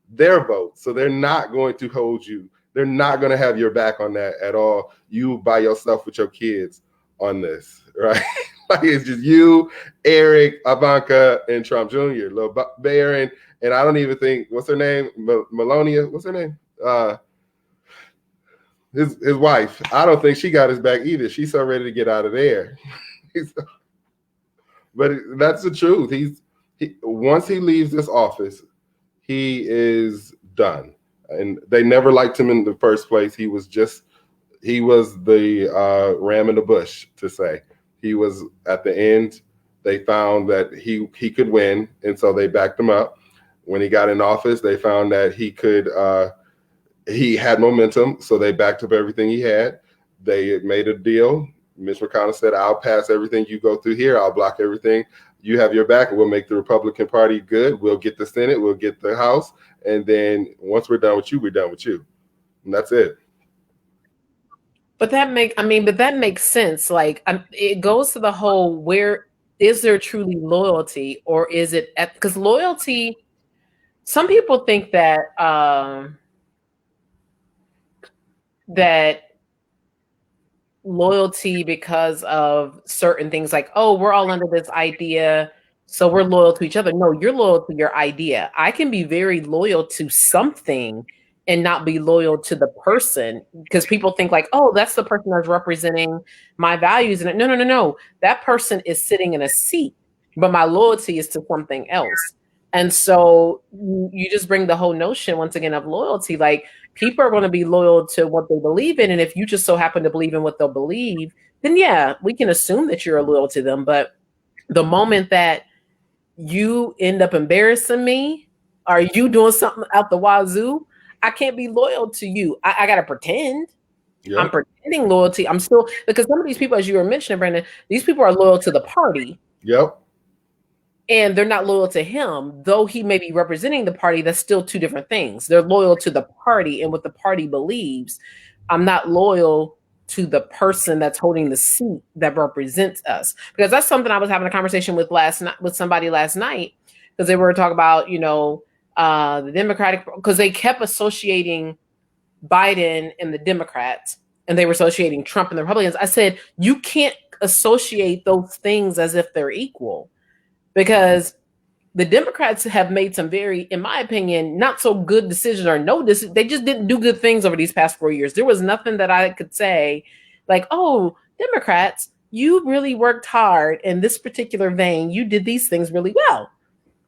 their votes. So they're not going to hold you. They're not going to have your back on that at all. You by yourself with your kids on this, right? Like, it's just you, Eric, Ivanka, and Trump Jr., Lil Barron, and I don't even think, what's her name? Melania, what's her name? His wife. I don't think she got his back either. She's so ready to get out of there. But that's the truth. Once he leaves this office, he is done. And they never liked him in the first place. He was the ram in the bush, to say. He was at the end. They found that he could win, and so they backed him up. When he got in office, they found that he had momentum, so they backed up everything he had. They made a deal. Mitch McConnell said, I'll pass everything you go through here. I'll block everything. You have your back, and we'll make the Republican Party good. We'll get the Senate. We'll get the House. And then once we're done with you, we're done with you. And that's it. But that makes sense. Like, it goes to the whole, where is there truly loyalty, or is it because loyalty, some people think that that loyalty because of certain things, like, oh, we're all under this idea, so we're loyal to each other. No, you're loyal to your idea. I can be very loyal to something and not be loyal to the person, because people think like, oh, that's the person that's representing my values. And no. That person is sitting in a seat, but my loyalty is to something else. And so you just bring the whole notion once again of loyalty. Like, people are going to be loyal to what they believe in. And if you just so happen to believe in what they'll believe, then yeah, we can assume that you're loyal to them. But the moment that you end up embarrassing me, or you doing something out the wazoo, I can't be loyal to you. I got to pretend. Yep. I'm pretending loyalty. I'm still, because some of these people, as you were mentioning, Brandon, these people are loyal to the party. Yep. And they're not loyal to him, though he may be representing the party. That's still two different things. They're loyal to the party and what the party believes. I'm not loyal to the person that's holding the seat that represents us, because that's something I was having a conversation with somebody last night, because they were talking about, the Democratic, because they kept associating Biden and the Democrats, and they were associating Trump and the Republicans. I said, you can't associate those things as if they're equal, because the Democrats have made some very, in my opinion, not so good decisions, or they just didn't do good things over these past 4 years. There was nothing that I could say like, oh, Democrats, you really worked hard in this particular vein. You did these things really well.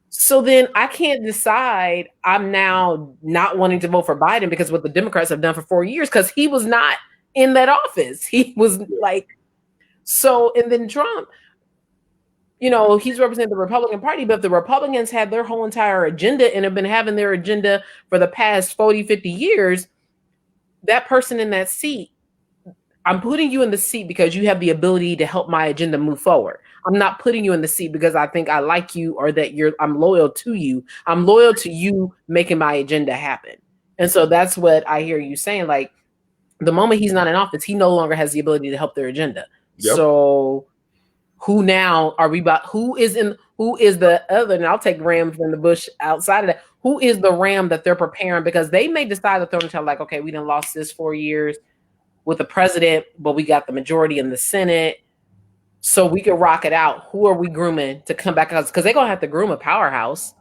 So then I can't decide, I'm now not wanting to vote for Biden because what the Democrats have done for 4 years, because he was not in that office. He was like, so, and then Trump, he's representing the Republican Party, but the Republicans had their whole entire agenda and have been having their agenda for the past 40, 50 years. That person in that seat, I'm putting you in the seat because you have the ability to help my agenda move forward. I'm not putting you in the seat because I think I like you or that I'm loyal to you. I'm loyal to you making my agenda happen. And so that's what I hear you saying. Like, the moment he's not in office, he no longer has the ability to help their agenda. Yep. So who now are we about? Who is the other? And I'll take ram from the bush outside of that. Who is the ram that they're preparing? Because they may decide to throw in the like, okay, we done lost this 4 years with the president, but we got the majority in the Senate, so we can rock it out. Who are we grooming to come back? Because they're gonna have to groom a powerhouse.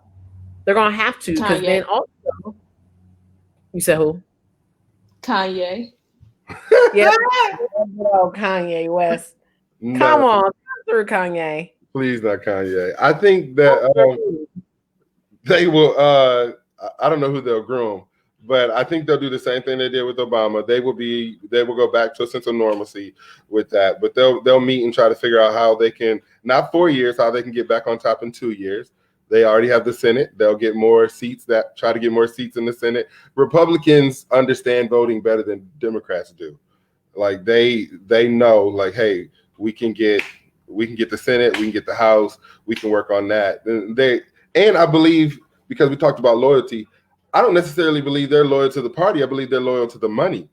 They're gonna have to. Because then also, you said who? Kanye. Yeah, Kanye West. No. Come on, through Kanye. Please, not Kanye. I think that they will. I don't know who they'll groom, but I think they'll do the same thing they did with Obama. They will go back to a sense of normalcy with that. But they'll meet and try to figure out how they can, not 4 years, how they can get back on top in 2 years. They already have the Senate. They'll get more seats, try to get more seats in the Senate. Republicans understand voting better than Democrats do. Like they know, like, hey, we can get the Senate, we can get the House, we can work on that. And I believe, because we talked about loyalty, I don't necessarily believe they're loyal to the party. I believe they're loyal to the money.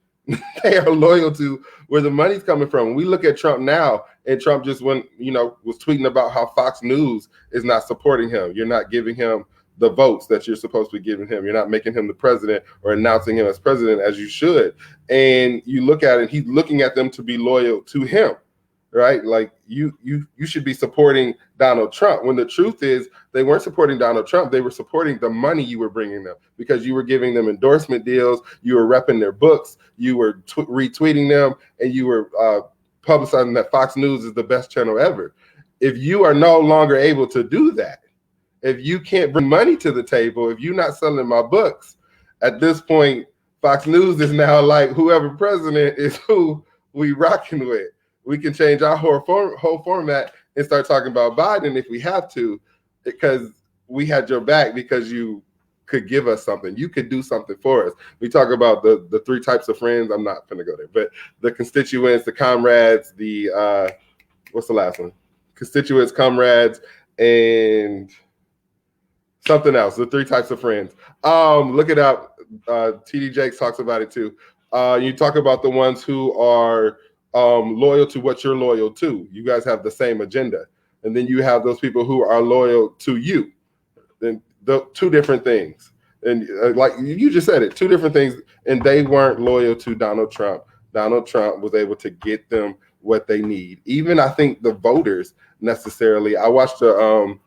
They are loyal to where the money's coming from. We look at Trump now, and Trump just was tweeting about how Fox News is not supporting him. You're not giving him the votes that you're supposed to be giving him. You're not making him the president or announcing him as president as you should. And you look at it, he's looking at them to be loyal to him, right? Like you should be supporting Donald Trump, when the truth is they weren't supporting Donald Trump. They were supporting the money you were bringing them, because you were giving them endorsement deals, you were repping their books, you were retweeting them, and you were publicizing that Fox News is the best channel ever. If you are no longer able to do that, if you can't bring money to the table, if you're not selling my books, at this point, Fox News is now like whoever president is who we rocking with. We can change our whole format and start talking about Biden if we have to, because we had your back, because you could give us something. You could do something for us. We talk about the three types of friends. I'm not going to go there, but the constituents, the comrades, the what's the last one? Constituents, comrades, and something else. The three types of friends. Look it up. TD Jakes talks about it too. You talk about the ones who are loyal to what you're loyal to. You guys have the same agenda. And then you have those people who are loyal to you. Then the two different things. And like you just said it, two different things. And they weren't loyal to Donald Trump. Donald Trump was able to get them what they need. Even I think the voters necessarily. I watched a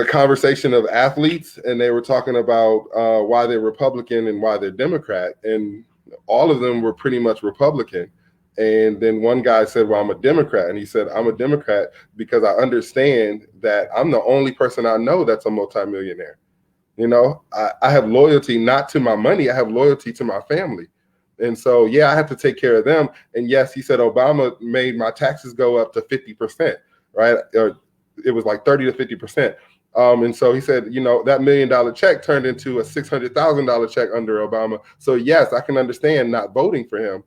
conversation of athletes, and they were talking about why they're Republican and why they're Democrat. And all of them were pretty much Republican. And then one guy said, well, I'm a Democrat. And he said, I'm a Democrat because I understand that I'm the only person I know that's a multimillionaire. You know, I have loyalty not to my money. I have loyalty to my family. And so, yeah, I have to take care of them. And yes, he said Obama made my taxes go up to 50%, right? Or it was like 30 to 50%. And so he said, you know, that $1 million check turned into a $600,000 check under Obama. So, yes, I can understand not voting for him.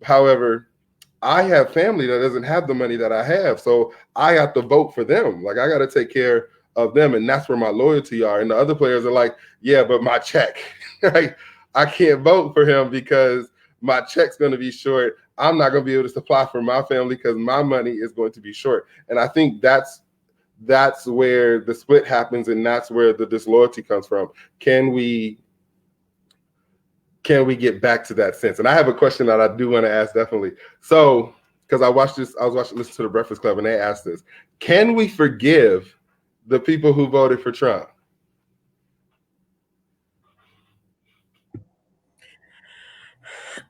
However, I have family that doesn't have the money that I have. So I have to vote for them. Like, I got to take care of them. And that's where my loyalty are. And the other players are like, yeah, but my check, right? I can't vote for him because my check's going to be short. I'm not going to be able to supply for my family because my money is going to be short. And I think that's where the split happens. And that's where the disloyalty comes from. Can we get back to that sense? And I have a question that I do want to ask, definitely. So, because I was listening to the Breakfast Club, and they asked this: can we forgive the people who voted for Trump?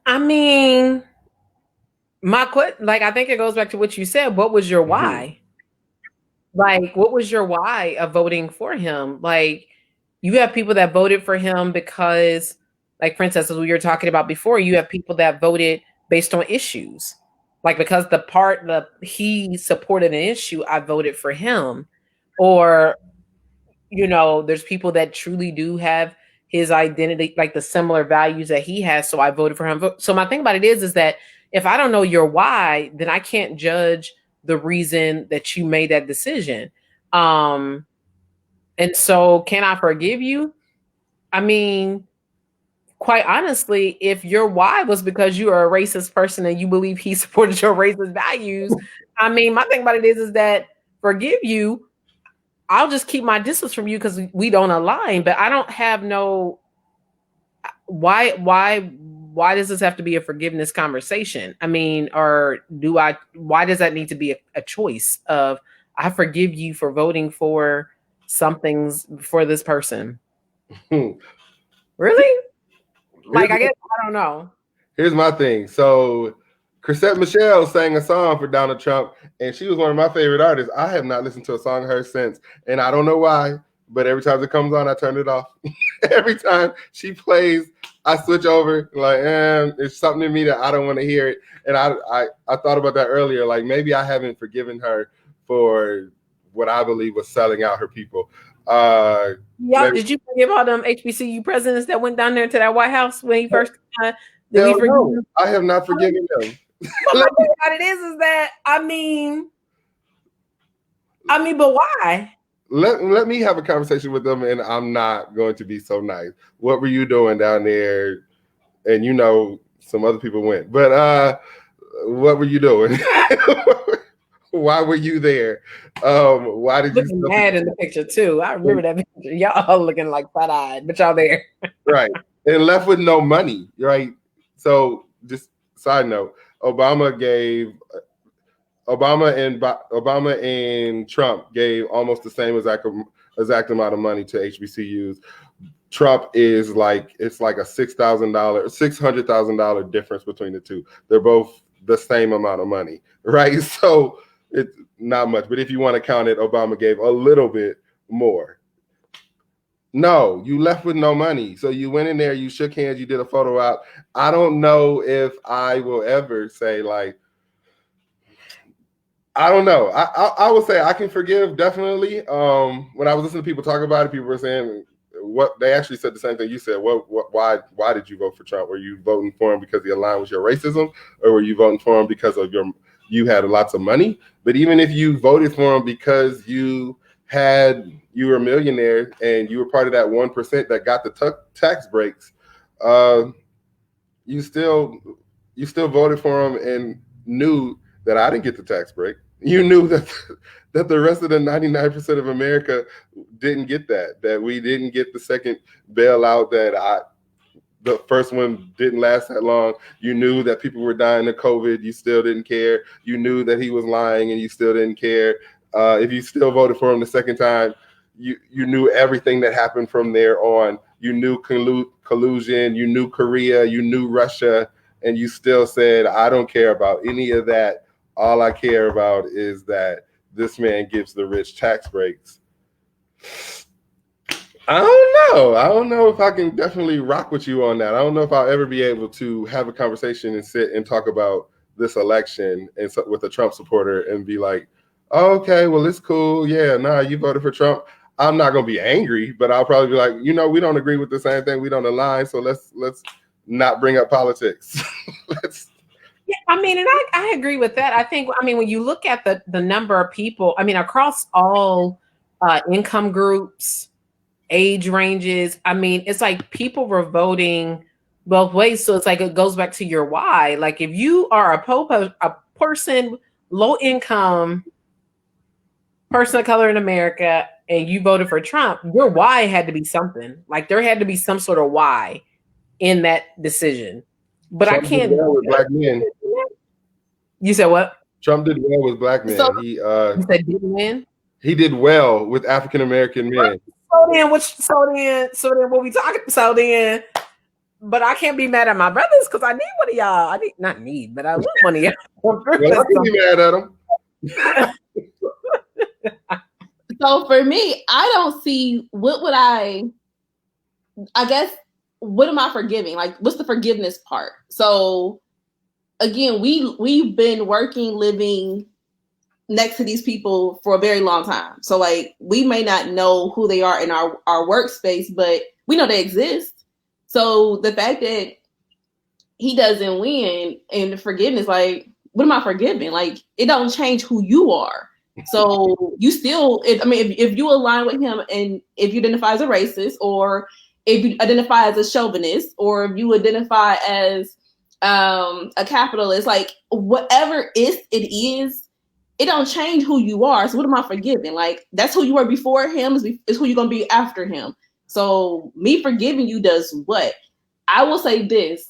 I mean, I think it goes back to what you said. What was your why? Like, what was your why of voting for him? Like, you have people that voted for him because, like, Princess, as we were talking about before, you have people that voted based on issues. Like, because he supported an issue, I voted for him. Or, you know, there's people that truly do have his identity, like the similar values that he has, so I voted for him. So my thing about it is that if I don't know your why, then I can't judge the reason that you made that decision. And so can I forgive you? I mean, quite honestly, if your why was because you are a racist person and you believe he supported your racist values, I mean, my thing about it is that forgive you, I'll just keep my distance from you because we don't align. But I don't have no why does this have to be a forgiveness conversation? I mean, why does that need to be a choice of I forgive you for voting for something for this person? Really? Like, I guess I don't know. Here's my thing. So Chrisette Michele sang a song for Donald Trump, and she was one of my favorite artists. I have not listened to a song of hers since, and I don't know why, but every time it comes on, I turn it off. Every time she plays, I switch over. Like, it's something in me that I don't want to hear it. And I thought about that earlier. Like, maybe I haven't forgiven her for what I believe was selling out her people. Did you forgive all them HBCU presidents that went down there to that White House when he first? No, I have not forgiven them. But my thing about it is that I mean, but why? Let me have a conversation with them, and I'm not going to be so nice. What were you doing down there? And you know, some other people went, but what were you doing? Why were you there? Why did looking you mad in the picture too? I remember that picture. Y'all looking like fat-eyed, but y'all there. Right, and left with no money, right? So just side note, Obama and Trump gave almost the same exact amount of money to HBCUs. Trump is like, it's like a $600,000 difference between the two. They're both the same amount of money, right? So it's not much, but if you want to count it, Obama gave a little bit more. No, you left with no money. So you went in there, you shook hands, you did a photo op. I don't know if I will ever say like, I don't know. I would say I can forgive, definitely. When I was listening to people talk about it, people were saying what they actually said the same thing you said. Why did you vote for Trump? Were you voting for him because he aligned with your racism, or were you voting for him because of you had lots of money? But even if you voted for him because you were a millionaire and you were part of that 1% that got the tax breaks, you still voted for him and knew that I didn't get the tax break. You knew that the rest of the 99% of America didn't get that we didn't get the second bailout, the first one didn't last that long. You knew that people were dying of COVID. You still didn't care. You knew that he was lying and you still didn't care. If you still voted for him the second time, you knew everything that happened from there on. You knew collusion, you knew Korea, you knew Russia, and you still said, I don't care about any of that. All I care about is that this man gives the rich tax breaks. I don't know if I can definitely rock with you on that. I don't know if I'll ever be able to have a conversation and sit and talk about this election and with a Trump supporter and be like, oh, okay, well, it's cool. Yeah, nah, you voted for Trump. I'm not going to be angry, but I'll probably be like, we don't agree with the same thing. We don't align. So let's not bring up politics. Yeah, and I agree with that. I think, when you look at the number of people, across all income groups, age ranges, it's like people were voting both ways. So it's like, it goes back to your why. Like if you are a person, low income, person of color in America, and you voted for Trump, your why had to be something. Like there had to be some sort of why in that decision. But Trump I can't. Did well with black men. You said what? Trump did well with black men. So, he said didn't win. He did well with African American men. So then what we talking? So then, but I can't be mad at my brothers because I need one of y'all. But I want one of y'all. Well, I can be mad at them. So for me, I don't see what am I forgiving? Like, what's the forgiveness part? So again, we've been living next to these people for a very long time. So like, we may not know who they are in our workspace, but we know they exist. So the fact that he doesn't win and the forgiveness, like, what am I forgiving? Like, it don't change who you are. So you still, if you align with him and if you identify as a racist, or if you identify as a chauvinist, or if you identify as a capitalist, like whatever it is, it don't change who you are. So what am I forgiving? Like, that's who you were before him is who you're going to be after him. So me forgiving you does what? I will say this.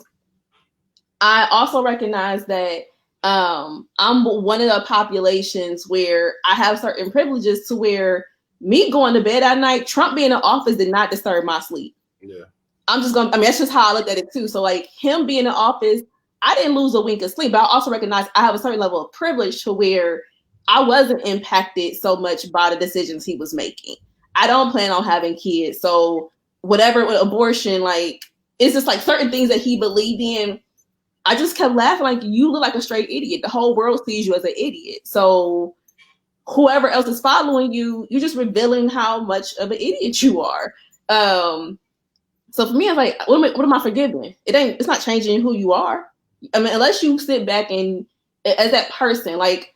I also recognize that I'm one of the populations where I have certain privileges to where me going to bed at night, Trump being in office did not disturb my sleep. Yeah. That's just how I looked at it too. So like him being in office, I didn't lose a wink of sleep, but I also recognize I have a certain level of privilege to where I wasn't impacted so much by the decisions he was making. I don't plan on having kids. So whatever with abortion, like, it's just like certain things that he believed in. I just kept laughing, like, you look like a straight idiot. The whole world sees you as an idiot. So whoever else is following you, you're just revealing how much of an idiot you are. So for me, I was like, what am I forgiving? It's not changing who you are. I mean, unless you sit back and as that person, like,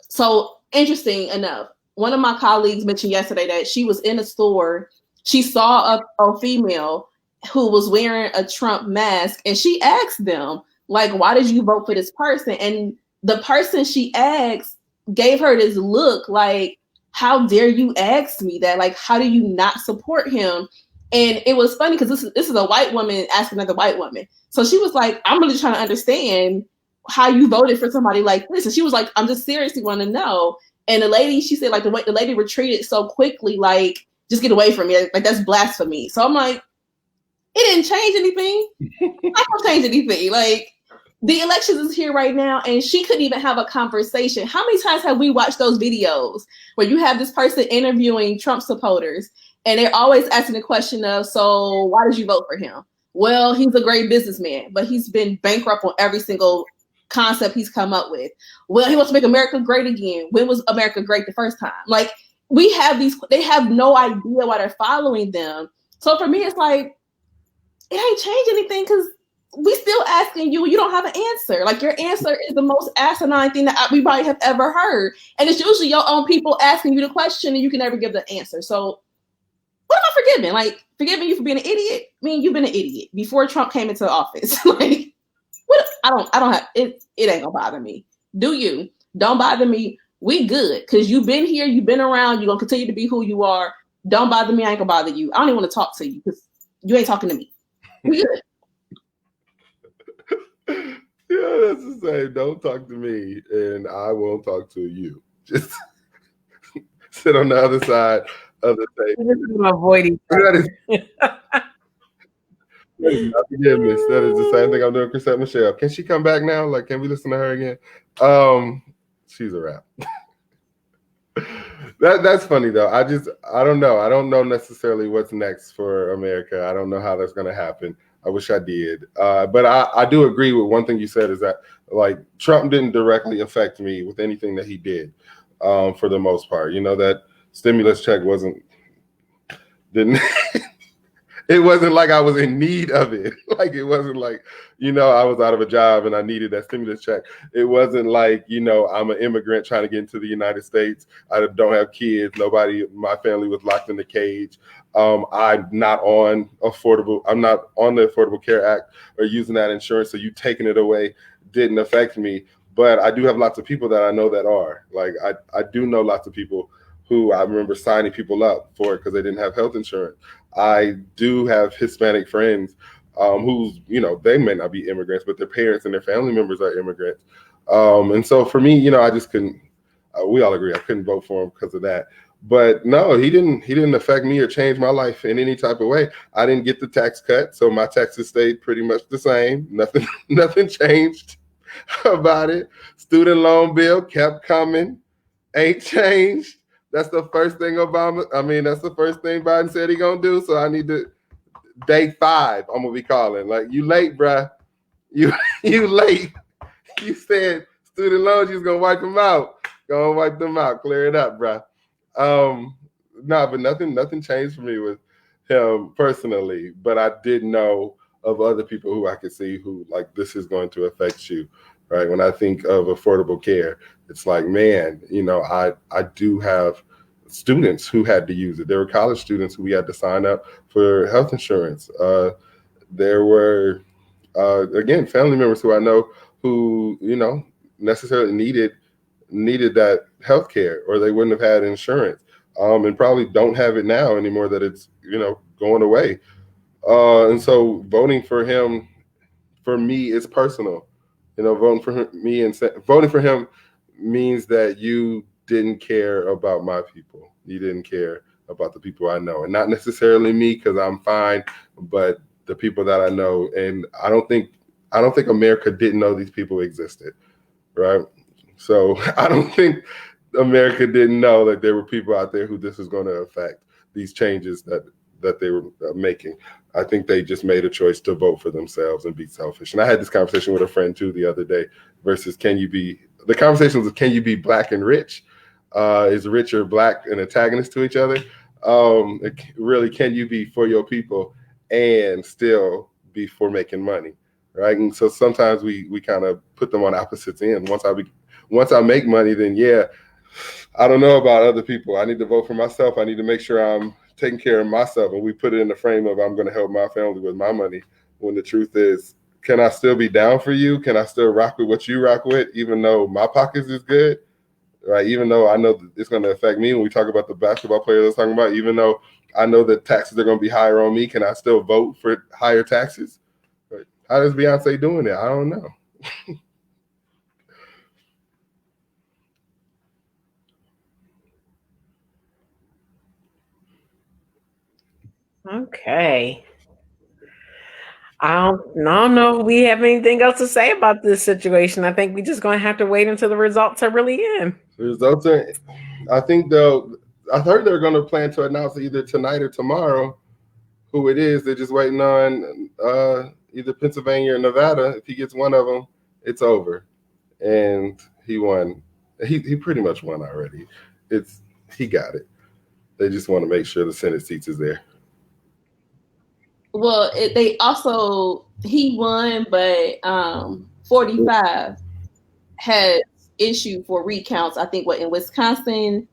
so interesting enough, one of my colleagues mentioned yesterday that she was in a store, she saw a female who was wearing a Trump mask, and she asked them, like, why did you vote for this person? And the person she asked gave her this look like, how dare you ask me that? Like, how do you not support him? And it was funny because this is a white woman asking another white woman. So she was like, I'm really trying to understand how you voted for somebody like this. And she was like, I'm just seriously want to know. And the lady, she said, like, the lady retreated so quickly, like, just get away from me. Like, that's blasphemy. So I'm like, it didn't change anything. I don't change anything. Like, the elections is here right now, and she couldn't even have a conversation. How many times have we watched those videos where you have this person interviewing Trump supporters, and they're always asking the question of, so why did you vote for him? Well, he's a great businessman, but he's been bankrupt on every single concept he's come up with. Well, he wants to make America great again. When was America great the first time? Like, we have they have no idea why they're following them. So for me, it's like, it ain't changed anything because we still asking you, you don't have an answer. Like, your answer is the most asinine thing that we probably have ever heard. And it's usually your own people asking you the question and you can never give the answer. So what am I forgiving? Like, forgiving you for being an idiot? I mean, you've been an idiot before Trump came into office. Like, what? I don't have it. It ain't gonna bother me. Do you? Don't bother me. We good because you've been here, you've been around, you're gonna continue to be who you are. Don't bother me. I ain't gonna bother you. I don't even want to talk to you because you ain't talking to me. We good. Yeah, that's the same. Don't talk to me, and I won't talk to you. Just sit on the other side of the table. Avoiding. That is not forgiveness. That is the same thing I'm doing. Chrisette Michelle. Can she come back now? Like, can we listen to her again? She's a wrap. That's funny though. I don't know. I don't know necessarily what's next for America. I don't know how that's going to happen. I wish I did. But I do agree with one thing you said is that, like, Trump didn't directly affect me with anything that he did, for the most part. You know, that stimulus check didn't it wasn't like I was in need of it. Like, it wasn't like, you know, I was out of a job and I needed that stimulus check. It wasn't like, you know, I'm an immigrant trying to get into the United States. I don't have kids. My family was locked in the cage. I'm not on the Affordable Care Act or using that insurance. So you taking it away didn't affect me. But I do have lots of people that I know that are. Like, I do know lots of people who I remember signing people up for it because they didn't have health insurance. I do have Hispanic friends who's, you know, they may not be immigrants, but their parents and their family members are immigrants. And so for me, you know, I just couldn't, we all agree, I couldn't vote for him because of that. But no, he didn't affect me or change my life in any type of way. I didn't get the tax cut, so my taxes stayed pretty much the same. Nothing changed about it. Student loan bill kept coming, ain't changed. That's the first thing that's the first thing Biden said he gonna do. So I need to, day 5, I'm gonna be calling. Like, you late, bruh. You late. You said student loans, you was gonna wipe them out. Go and wipe them out. Clear it up, bruh. But nothing changed for me with him personally. But I did know of other people who I could see who, like, this is going to affect you. Right. When I think of affordable care, it's like, man, you know, I do have students who had to use it. There were college students who we had to sign up for health insurance. There were, again, family members who I know who, you know, necessarily needed that health care, or they wouldn't have had insurance, and probably don't have it now anymore that it's, you know, going away. And so voting for him, for me, is personal. You know, voting for him means that you didn't care about my people. You didn't care about the people I know, and not necessarily me because I'm fine, but the people that I know. And I don't think America didn't know these people existed, right? So I don't think America didn't know that there were people out there who this was going to affect, these changes that they were making. I think they just made a choice to vote for themselves and be selfish. And I had this conversation with a friend too the other day versus can you be black and rich? Is rich or black an antagonist to each other? Really, can you be for your people and still be for making money, right? And so sometimes we kind of put them on opposites ends. Once I make money, then yeah, I don't know about other people. I need to vote for myself. I need to make sure I'm taking care of myself. And we put it in the frame of I'm going to help my family with my money. When the truth is, can I still be down for you? Can I still rock with what you rock with, even though my pockets is good? Right? Even though I know that it's going to affect me when we talk about the basketball players I was talking about, even though I know that taxes are going to be higher on me, can I still vote for higher taxes? Right? How does Beyonce doing it? I don't know. Okay. I don't know if we have anything else to say about this situation. I think we're just going to have to wait until the results are really in. The results are, I think I heard they're going to plan to announce either tonight or tomorrow who it is. They're just waiting on either Pennsylvania or Nevada. If he gets one of them, it's over. And he won. He pretty much won already. He got it. They just want to make sure the Senate seats is there. Well, he won, but 45 has issued for recounts. I think in Wisconsin,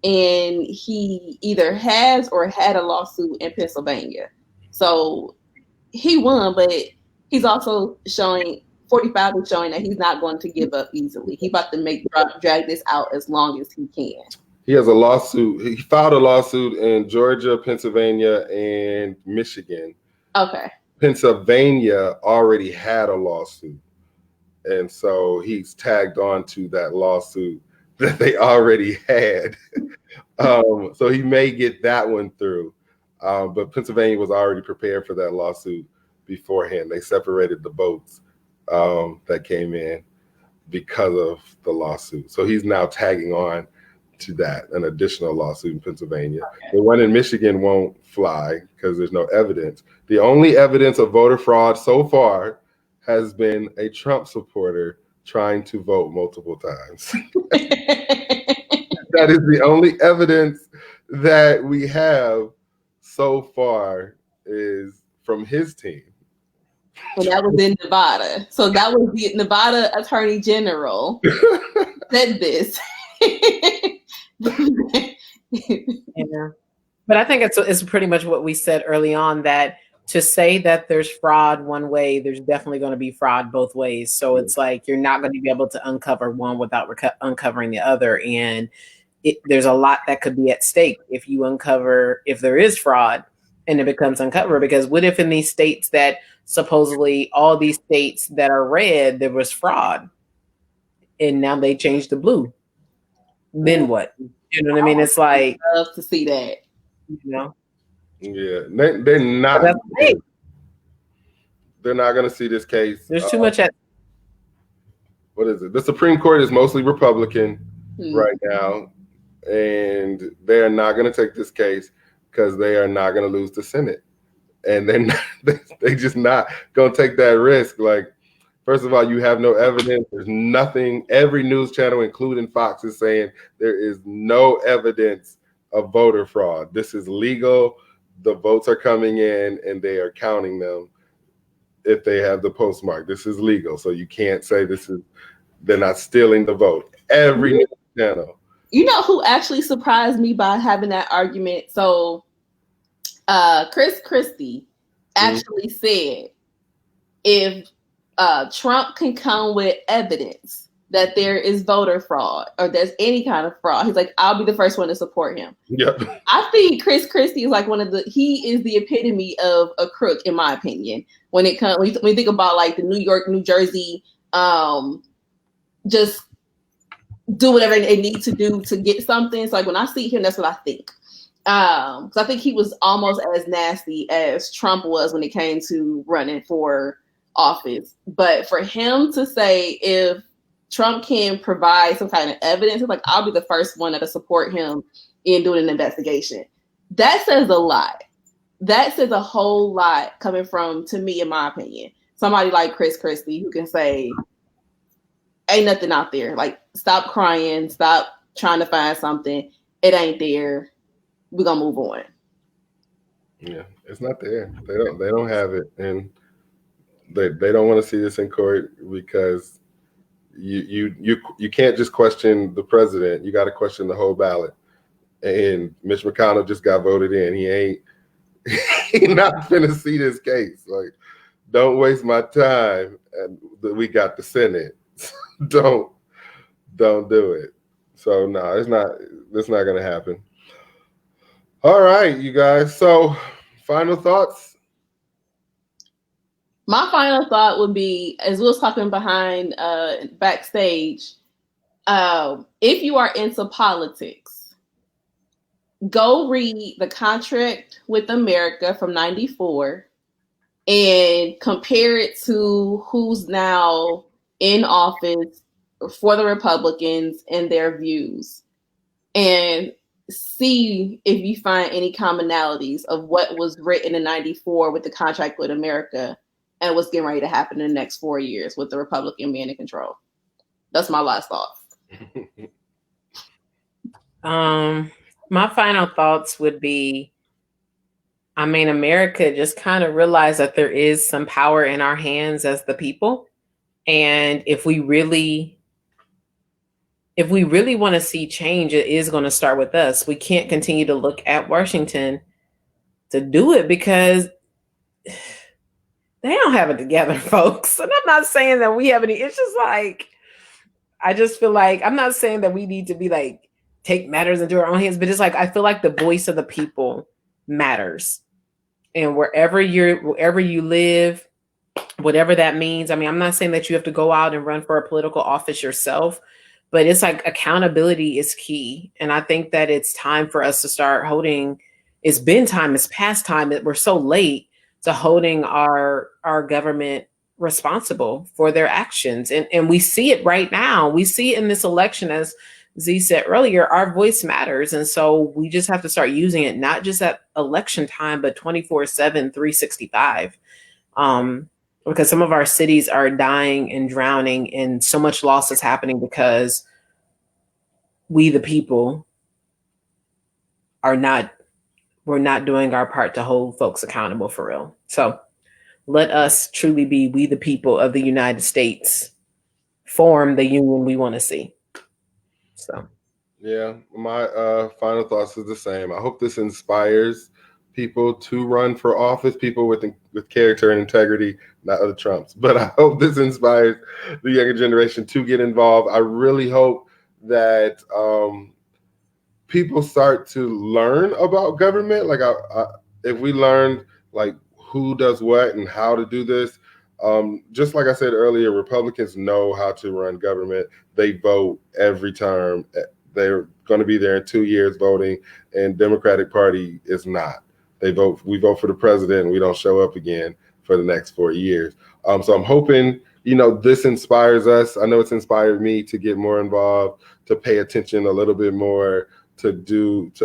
and he either has or had a lawsuit in Pennsylvania. So he won, but he's also showing 45 is showing that he's not going to give up easily. He's about to drag this out as long as he can. He has a lawsuit. He filed a lawsuit in Georgia, Pennsylvania, and Michigan. Okay. Pennsylvania already had a lawsuit. And so he's tagged on to that lawsuit that they already had. So he may get that one through. But Pennsylvania was already prepared for that lawsuit beforehand. They separated the votes that came in because of the lawsuit. So he's now tagging on to that, an additional lawsuit in Pennsylvania. Okay. The one in Michigan won't fly because there's no evidence. The only evidence of voter fraud so far has been a Trump supporter trying to vote multiple times. That is the only evidence that we have so far is from his team. And that was in Nevada. So that was the Nevada Attorney General said this. Yeah. But I think it's pretty much what we said early on, that to say that there's fraud one way, there's definitely going to be fraud both ways. So it's like you're not going to be able to uncover one without uncovering the other. And there's a lot that could be at stake if there is fraud and it becomes uncovered. Because what if in these states that supposedly all these states that are red, there was fraud and now they changed to blue? Then what? You know what I mean? It's like, I love to see that. You know? Yeah, they're not. They're not going to see this case. There's too much. What is it? The Supreme Court is mostly Republican right now, and they are not going to take this case because they are not going to lose the Senate, and they're just not going to take that risk. Like, first of all, you have no evidence. There's nothing. Every news channel, including Fox, is saying there is no evidence of voter fraud. This is legal. The votes are coming in and they are counting them if they have the postmark. This is legal. So you can't say they're not stealing the vote. Every news channel. You know who actually surprised me by having that argument? So Chris Christie actually said if Trump can come with evidence that there is voter fraud or there's any kind of fraud, he's like, I'll be the first one to support him. Yep. I think Chris Christie is like he is the epitome of a crook, in my opinion. When you think about like the New York, New Jersey, just do whatever they need to do to get something. So like when I see him, that's what I think. Because I think he was almost as nasty as Trump was when it came to running for office. But for him to say if Trump can provide some kind of evidence, it's like, I'll be the first one to support him in doing an investigation. That says a lot. That says a whole lot coming from, to me, in my opinion, somebody like Chris Christie who can say, ain't nothing out there. Like, stop crying, stop trying to find something. It ain't there. We're gonna move on. Yeah, it's not there. They don't have it. And They don't want to see this in court because you can't just question the president. You got to question the whole ballot. And Mitch McConnell just got voted in. He not finna see this case. Like, don't waste my time. And we got the Senate. don't do it. So no, it's not gonna happen. All right, you guys. So final thoughts. My final thought would be, as we was talking behind backstage, if you are into politics, go read the contract with America from '94 and compare it to who's now in office for the Republicans and their views, and see if you find any commonalities of what was written in '94 with the contract with America and what's getting ready to happen in the next 4 years with the Republican being in control. That's my last thought. My final thoughts would be, I mean, America just kind of realized that there is some power in our hands as the people. And if we really want to see change, it is going to start with us. We can't continue to look at Washington to do it because they don't have it together, folks. And I'm not saying that we have any. It's just like, I just feel like, I'm not saying that we need to be like, take matters into our own hands, but it's like, I feel like the voice of the people matters. And wherever you live, whatever that means. I mean, I'm not saying that you have to go out and run for a political office yourself, but it's like accountability is key. And I think that it's time for us to start holding, it's past time that we're so late to holding our government responsible for their actions. And we see it right now. We see it in this election, as Z said earlier, our voice matters. And so we just have to start using it, not just at election time, but 24/7, 365. Because some of our cities are dying and drowning and so much loss is happening because we, the people, we're not doing our part to hold folks accountable for real. So let us truly be, we the people of the United States, form the union we want to see. So yeah, my final thoughts is the same. I hope this inspires people to run for office, people with character and integrity, not other Trumps. But I hope this inspires the younger generation to get involved. I really hope that people start to learn about government. Like, if we learned like who does what and how to do this, just like I said earlier, Republicans know how to run government. They vote every term. They're going to be there in 2 years voting, and Democratic Party is not. We vote for the president, and we don't show up again for the next 4 years. So I'm hoping, this inspires us. I know it's inspired me to get more involved, to pay attention a little bit more,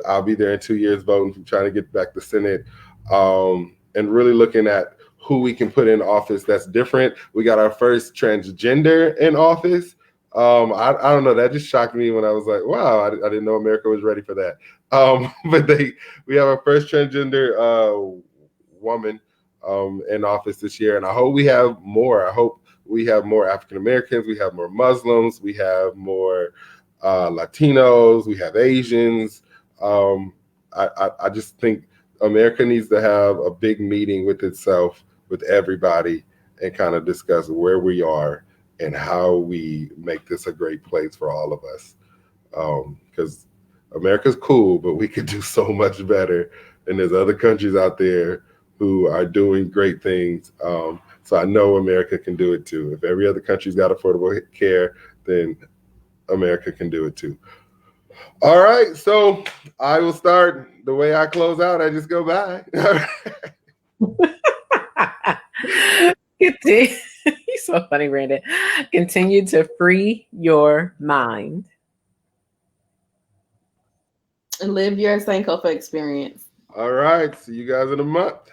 I'll be there in 2 years voting, trying to get back the Senate, and really looking at who we can put in office that's different. We got our first transgender in office. I don't know. That just shocked me when I was like, wow, I didn't know America was ready for that. But we have our first transgender woman in office this year, and I hope we have more. I hope we have more African Americans, we have more Muslims, we have more Latinos, we have Asians. I just think America needs to have a big meeting with itself, with everybody, and kind of discuss where we are and how we make this a great place for all of us. Because America's cool, but we could do so much better. And there's other countries out there who are doing great things. So I know America can do it too. If every other country's got affordable care, then America can do it too. All right, so I will start the way I close out. I just go by. You're so funny, Brandon. Continue to free your mind. And live your Sankofa experience. All right, see you guys in a month.